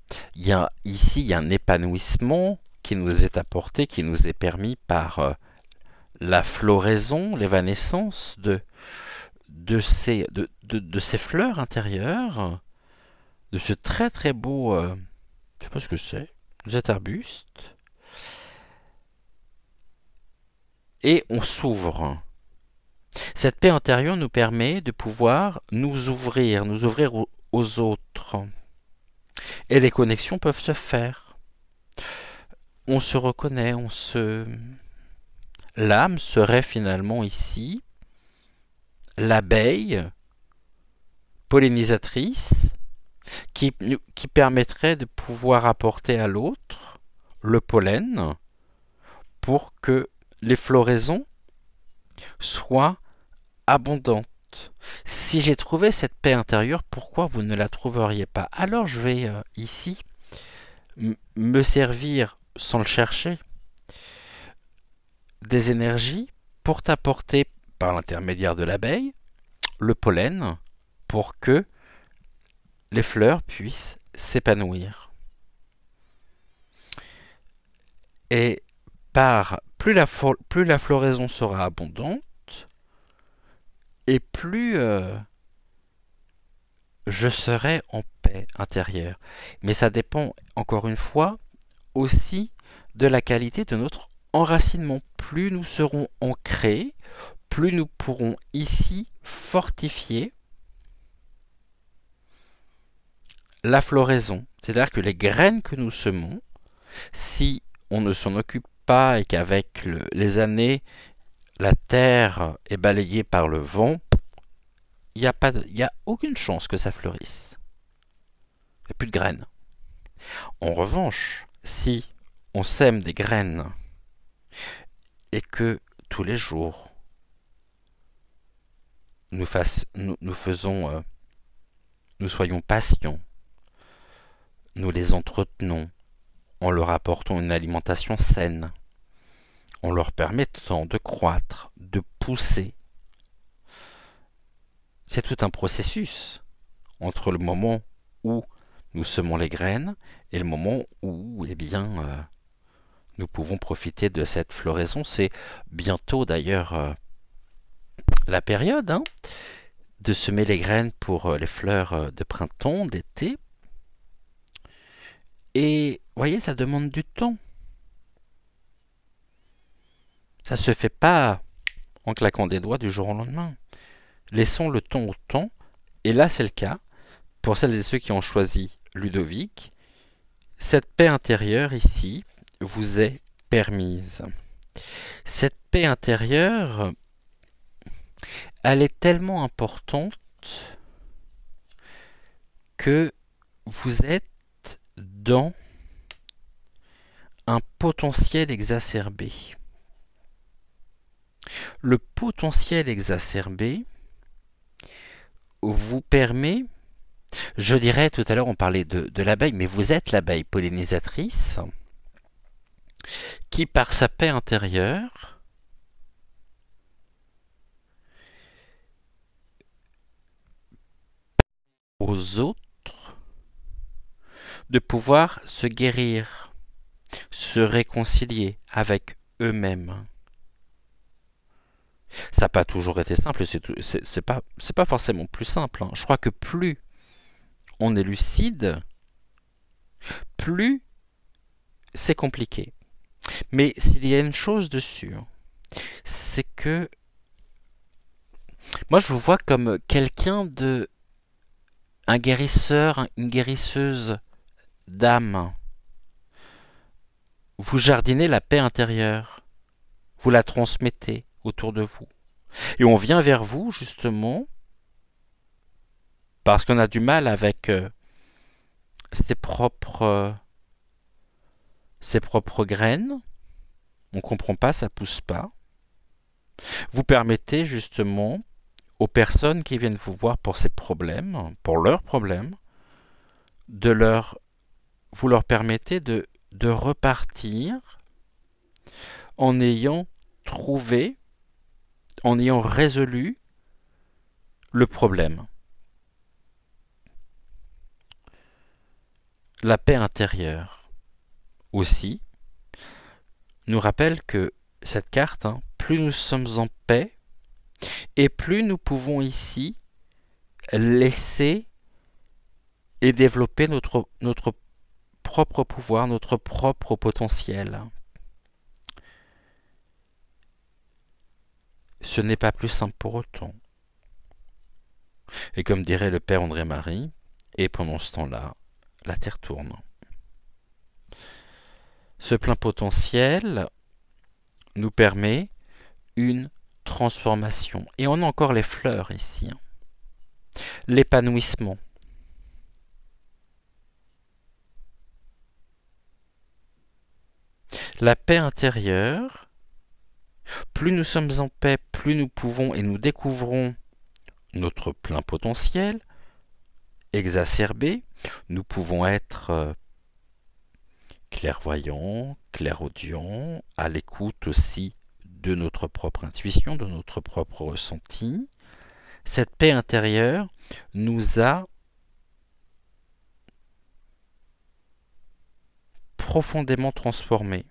[SPEAKER 1] Ici, il y a un épanouissement qui nous est apporté, qui nous est permis par la floraison, l'évanescence de ces fleurs intérieures, de ce très très beau, je ne sais pas ce que c'est, cet arbuste. Et on s'ouvre. Cette paix intérieure nous permet de pouvoir nous ouvrir aux autres. Et les connexions peuvent se faire. On se reconnaît, L'âme serait finalement ici l'abeille pollinisatrice qui permettrait de pouvoir apporter à l'autre le pollen pour que les floraisons soient abondantes. Si j'ai trouvé cette paix intérieure, pourquoi vous ne la trouveriez pas? Alors je vais ici me servir, sans le chercher, des énergies pour t'apporter, par l'intermédiaire de l'abeille, le pollen pour que les fleurs puissent s'épanouir. Et plus la floraison sera abondante, et plus je serai en paix intérieure. Mais ça dépend, encore une fois, aussi de la qualité de notre enracinement. Plus nous serons ancrés, plus nous pourrons ici fortifier la floraison. C'est-à-dire que les graines que nous semons, si on ne s'en occupe pas et qu'avec les années, la terre est balayée par le vent, il n'y a aucune chance que ça fleurisse. Il n'y a plus de graines. En revanche, si on sème des graines et que tous les jours, nous soyons patients, nous les entretenons en leur apportant une alimentation saine, en leur permettant de croître, de pousser. C'est tout un processus entre le moment où nous semons les graines et le moment où, eh bien, nous pouvons profiter de cette floraison. C'est bientôt d'ailleurs la période de semer les graines pour les fleurs de printemps, d'été. Et vous voyez, ça demande du temps. Ça se fait pas en claquant des doigts du jour au lendemain. Laissons le temps au temps. Et là, c'est le cas. Pour celles et ceux qui ont choisi Ludovic, cette paix intérieure ici vous est permise. Cette paix intérieure, elle est tellement importante que vous êtes dans un potentiel exacerbé. Le potentiel exacerbé vous permet Je dirais, tout à l'heure on parlait de l'abeille, mais vous êtes l'abeille pollinisatrice qui, par sa paix intérieure, aux autres de pouvoir se guérir, se réconcilier avec eux-mêmes. Ça n'a pas toujours été simple, c'est pas forcément plus simple, hein. Je crois que plus on est lucide, plus c'est compliqué. Mais s'il y a une chose de sûre, c'est que moi je vous vois comme quelqu'un de... un guérisseur, une guérisseuse d'âme. Vous jardinez la paix intérieure, vous la transmettez autour de vous. Et on vient vers vous justement parce qu'on a du mal avec ses propres graines. On ne comprend pas, ça pousse pas. Vous permettez justement aux personnes qui viennent vous voir pour ces problèmes, pour leurs problèmes, vous leur permettez de repartir en ayant trouvé, en ayant résolu le problème. La paix intérieure aussi nous rappelle que cette carte, hein, plus nous sommes en paix, et plus nous pouvons ici laisser et développer notre propre pouvoir, notre propre potentiel. Ce n'est pas plus simple pour autant. Et comme dirait le père André-Marie, et pendant ce temps-là, la Terre tourne. Ce plein potentiel nous permet une transformation. Et on a encore les fleurs ici. Hein. L'épanouissement. La paix intérieure. Plus nous sommes en paix, plus nous pouvons et nous découvrons notre plein potentiel exacerbé. Nous pouvons être clairvoyants, clairaudients, à l'écoute aussi de notre propre intuition, de notre propre ressenti. Cette paix intérieure nous a profondément transformés.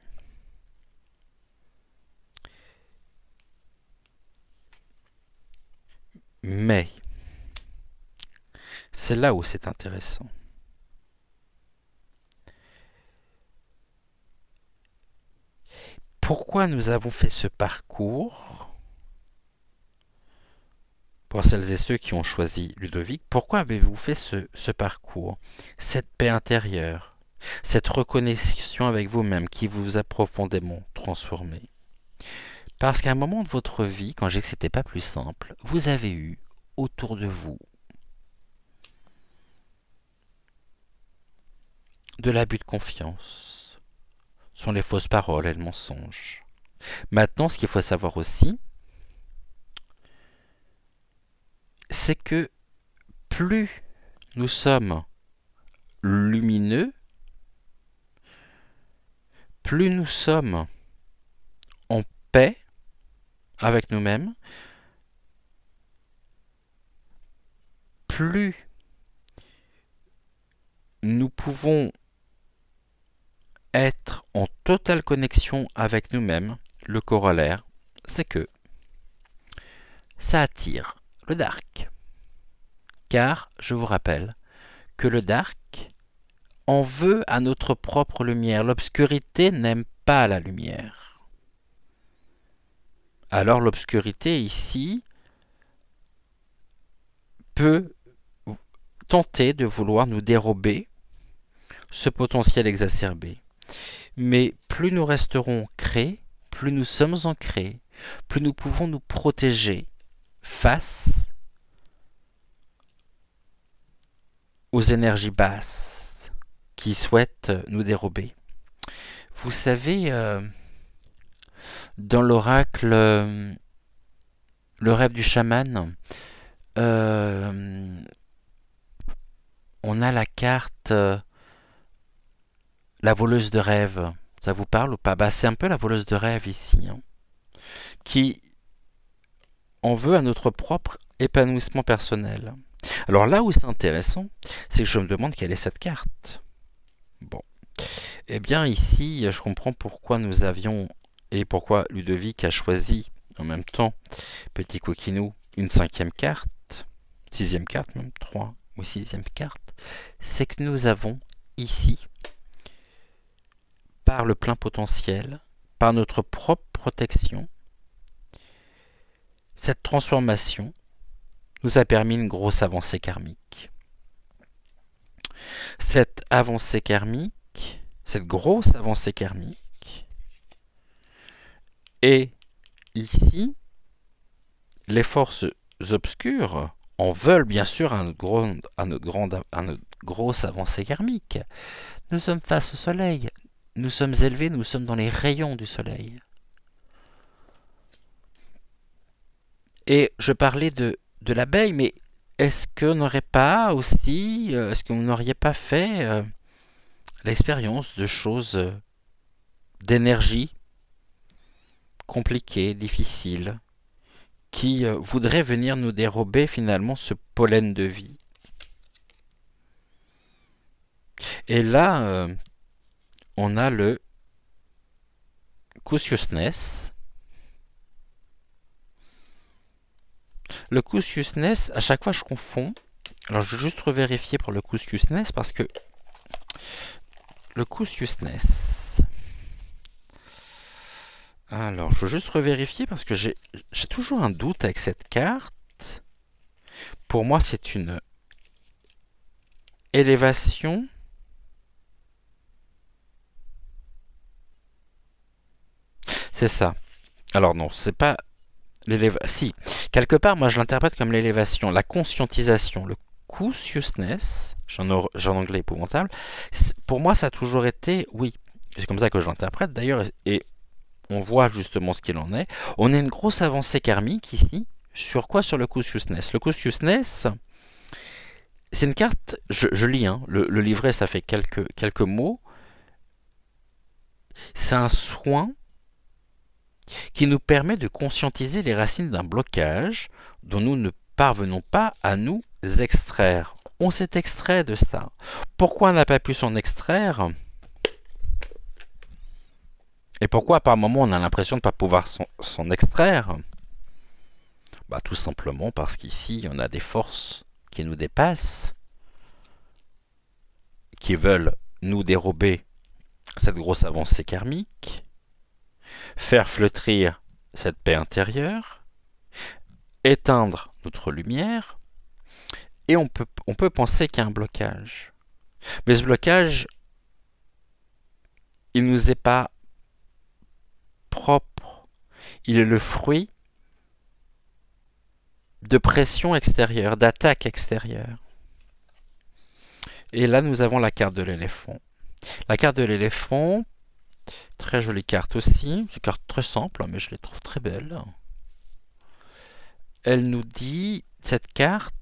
[SPEAKER 1] Mais, c'est là où c'est intéressant. Pourquoi nous avons fait ce parcours? Pour celles et ceux qui ont choisi Ludovic, pourquoi avez-vous fait ce parcours? Cette paix intérieure, cette reconnexion avec vous-même qui vous a profondément transformé. Parce qu'à un moment de votre vie, quand j'ai dit que c'était pas plus simple, vous avez eu autour de vous de l'abus de confiance. Ce sont les fausses paroles et le mensonge. Maintenant, ce qu'il faut savoir aussi, c'est que plus nous sommes lumineux, plus nous sommes en paix avec nous-mêmes, plus nous pouvons être en totale connexion avec nous-mêmes. Le corollaire, c'est que ça attire le dark. Car, je vous rappelle, que le dark en veut à notre propre lumière. L'obscurité n'aime pas la lumière. Alors l'obscurité ici peut tenter de vouloir nous dérober ce potentiel exacerbé. Mais plus nous resterons ancrés, plus nous sommes ancrés, plus nous pouvons nous protéger face aux énergies basses qui souhaitent nous dérober. Vous savez, dans l'oracle le rêve du chaman, on a la carte la voleuse de rêve. Ça vous parle ou pas? Bah, c'est un peu la voleuse de rêve ici, hein, qui en veut à notre propre épanouissement personnel. Alors là où c'est intéressant, c'est que je me demande quelle est cette carte. Bon. Eh bien ici, je comprends pourquoi nous avions, et pourquoi Ludovic a choisi en même temps, petit coquinou, une cinquième carte, sixième carte même, 3 ou sixième carte. C'est que nous avons ici, par le plein potentiel, par notre propre protection, cette transformation nous a permis une grosse avancée karmique. Cette avancée karmique, cette grosse avancée karmique, et ici, les forces obscures en veulent bien sûr à notre grosse avancée karmique. Nous sommes face au soleil, nous sommes élevés, nous sommes dans les rayons du soleil. Et je parlais de l'abeille, mais est-ce qu'on n'aurait pas aussi, est-ce que vous n'auriez pas fait l'expérience de choses, d'énergie compliquées, difficiles, qui voudraient venir nous dérober finalement ce pollen de vie? Et là, on a le consciousness. Le consciousness, à chaque fois je confonds. Alors je vais juste revérifier pour le consciousness parce que le consciousness. Alors je veux juste revérifier parce que j'ai toujours un doute avec cette carte. Pour moi c'est une élévation. C'est ça. Alors non, c'est pas l'élévation. Si, quelque part, moi je l'interprète comme l'élévation, la conscientisation, le consciousness, j'ai un anglais épouvantable. Pour moi, ça a toujours été, oui, c'est comme ça que je l'interprète d'ailleurs, et on voit justement ce qu'il en est. On a une grosse avancée karmique ici. Sur quoi? Sur le consciousness. Le consciousness, c'est une carte, je lis, hein, le livret, ça fait quelques mots. C'est un soin qui nous permet de conscientiser les racines d'un blocage dont nous ne parvenons pas à nous extraire. On s'est extrait de ça. Pourquoi on n'a pas pu s'en extraire? Et pourquoi par moment on a l'impression de ne pas pouvoir s'en extraire? Bah, tout simplement parce qu'ici on a des forces qui nous dépassent, qui veulent nous dérober cette grosse avancée karmique, faire flétrir cette paix intérieure, éteindre notre lumière, et on peut penser qu'il y a un blocage. Mais ce blocage, il ne nous est pas propre. Il est le fruit de pression extérieure, d'attaque extérieure. Et là, nous avons la carte de l'éléphant. La carte de l'éléphant, très jolie carte aussi. C'est une carte très simple, mais je les trouve très belle. Elle nous dit, cette carte,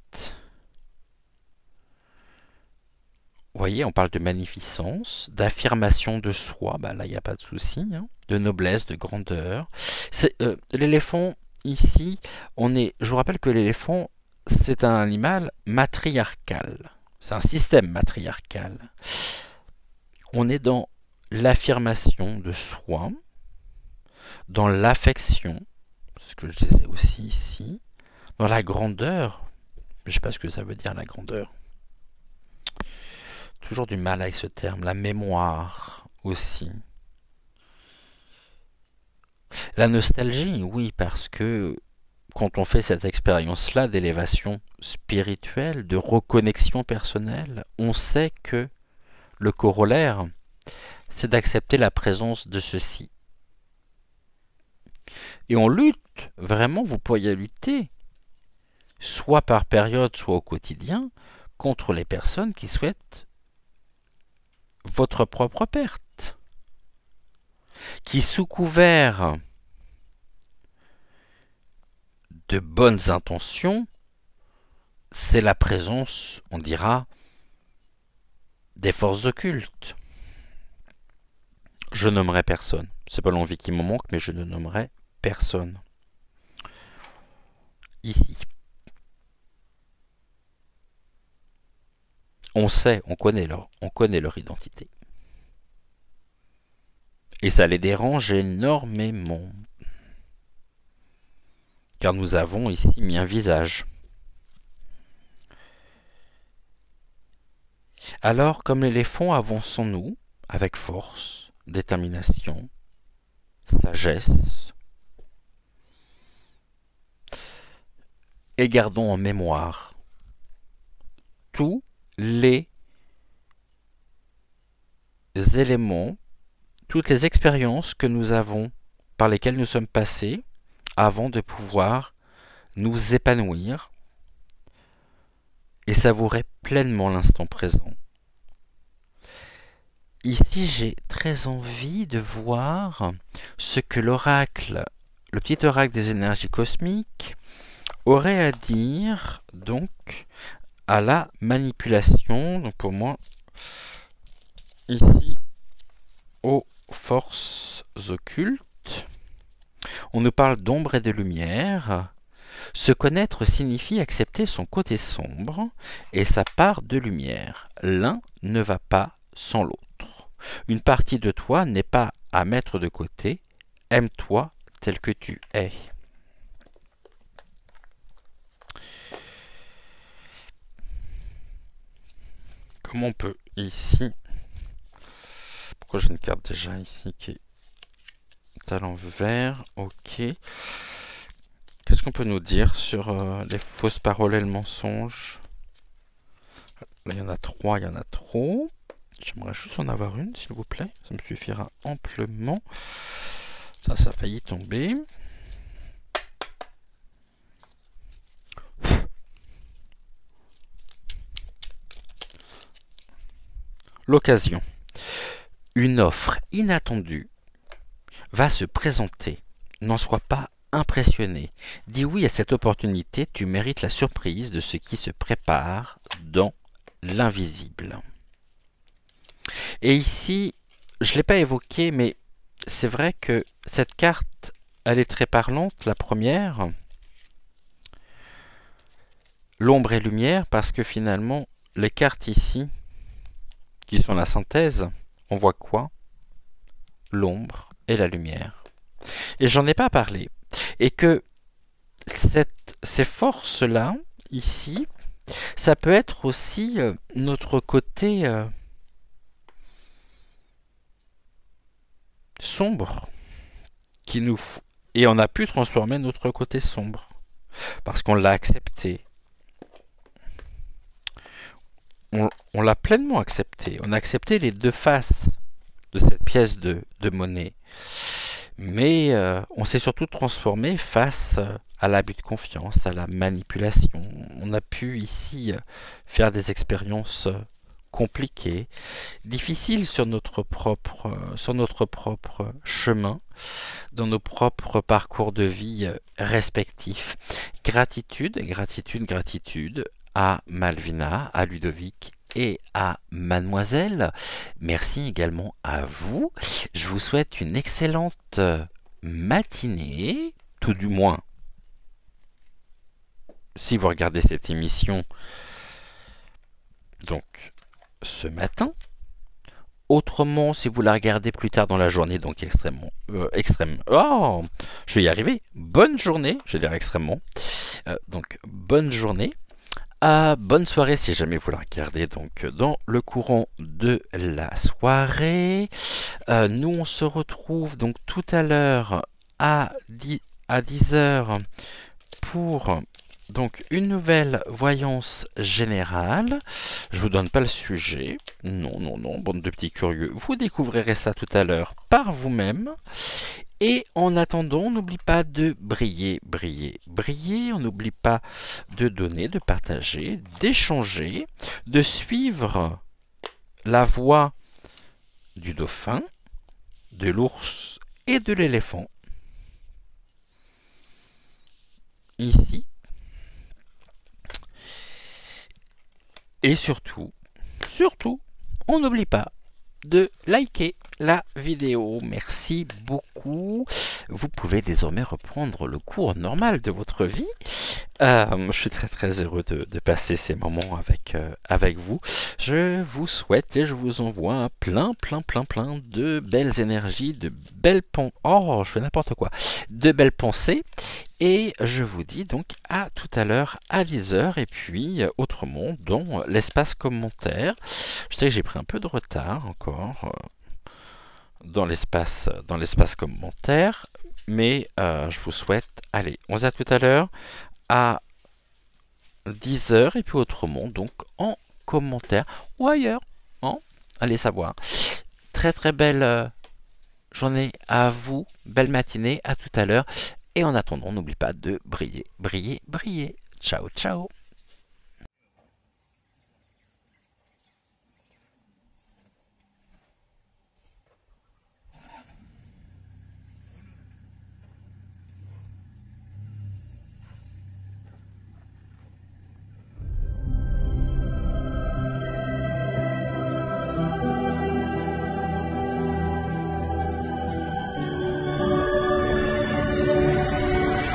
[SPEAKER 1] vous voyez, on parle de magnificence, d'affirmation de soi, bah là, il n'y a pas de souci, hein, de noblesse, de grandeur. L'éléphant, ici, je vous rappelle que l'éléphant, c'est un animal matriarcal. C'est un système matriarcal. On est dans l'affirmation de soi, dans l'affection, c'est ce que je disais aussi ici, dans la grandeur. Je ne sais pas ce que ça veut dire, la grandeur. Toujours du mal avec ce terme. La mémoire aussi. La nostalgie, oui, parce que quand on fait cette expérience-là d'élévation spirituelle, de reconnexion personnelle, on sait que le corollaire, c'est d'accepter la présence de ceci. Et on lutte, vraiment, vous pourriez lutter, soit par période, soit au quotidien, contre les personnes qui souhaitent votre propre perte, qui sous couvert de bonnes intentions, c'est la présence, on dira, des forces occultes. Je nommerai personne. C'est pas l'envie qui me manque, mais je ne nommerai personne. Ici. On sait, on connaît leur identité. Et ça les dérange énormément. Car nous avons ici mis un visage. Alors, comme l'éléphant, avançons-nous avec force, détermination, sagesse, et gardons en mémoire tous les éléments, toutes les expériences que nous avons, par lesquelles nous sommes passés, avant de pouvoir nous épanouir et savourer pleinement l'instant présent. Ici, j'ai très envie de voir ce que l'oracle, le petit oracle des énergies cosmiques, aurait à dire donc à la manipulation. Donc pour moi, ici, aux forces occultes, on nous parle d'ombre et de lumière. Se connaître signifie accepter son côté sombre et sa part de lumière. L'un ne va pas sans l'autre. Une partie de toi n'est pas à mettre de côté. Aime-toi tel que tu es. Comment on peut ici... Pourquoi j'ai une carte déjà ici qui est à l'envers? Ok. Qu'est-ce qu'on peut nous dire sur les fausses paroles et le mensonge? Là, il y en a 3, il y en a trop. J'aimerais juste en avoir une, s'il vous plaît. Ça me suffira amplement. Ça a failli tomber. L'occasion. Une offre inattendue va se présenter. N'en sois pas impressionné. Dis oui à cette opportunité, tu mérites la surprise de ce qui se prépare dans l'invisible. Et ici, je ne l'ai pas évoqué, mais c'est vrai que cette carte, elle est très parlante, la première. L'ombre et lumière, parce que finalement, les cartes ici, qui sont la synthèse, on voit quoi? L'ombre et la lumière. Et j'en ai pas parlé. Et que ces forces-là, ici, ça peut être aussi notre côté sombre. Et on a pu transformer notre côté sombre. Parce qu'on l'a accepté. On l'a pleinement accepté. On a accepté les deux faces de cette pièce de monnaie. Mais on s'est surtout transformé face à l'abus de confiance, à la manipulation. On a pu ici faire des expériences compliquées, difficiles sur notre propre chemin, dans nos propres parcours de vie respectifs. Gratitude, gratitude, gratitude à Malvina, à Ludovic et à Mademoiselle. Merci également à vous. Je vous souhaite une excellente matinée, tout du moins si vous regardez cette émission donc ce matin. Autrement, si vous la regardez plus tard dans la journée, donc extrêmement... Oh, je vais y arriver. Bonne journée, je vais dire extrêmement. Donc, bonne journée. Bonne soirée si jamais vous la regardez donc dans le courant de la soirée. Nous, on se retrouve donc tout à l'heure à 10h pour... donc une nouvelle voyance générale. Je vous donne pas le sujet. Non, non, non, bande de petits curieux. Vous découvrirez ça tout à l'heure par vous-même. Et en attendant, n'oublie pas de briller, briller, briller. On n'oublie pas de donner, de partager, d'échanger, de suivre la voie du dauphin, de l'ours et de l'éléphant. Ici. Et surtout, on n'oublie pas de liker la vidéo. Merci beaucoup. Vous pouvez désormais reprendre le cours normal de votre vie. Je suis très heureux de passer ces moments avec vous. Je vous souhaite et je vous envoie plein de belles énergies, de belles pensées. Oh, je fais n'importe quoi. De belles pensées. Et je vous dis donc à tout à l'heure à 10 h et puis autrement dans l'espace commentaire. Je sais que j'ai pris un peu de retard encore dans l'espace commentaire, mais je vous souhaite, allez, on se dit à tout à l'heure à 10 h et puis autrement donc en commentaire ou ailleurs, hein, allez savoir. Très belle journée à vous, belle matinée, à tout à l'heure. Et en attendant, n'oublie pas de briller. Ciao.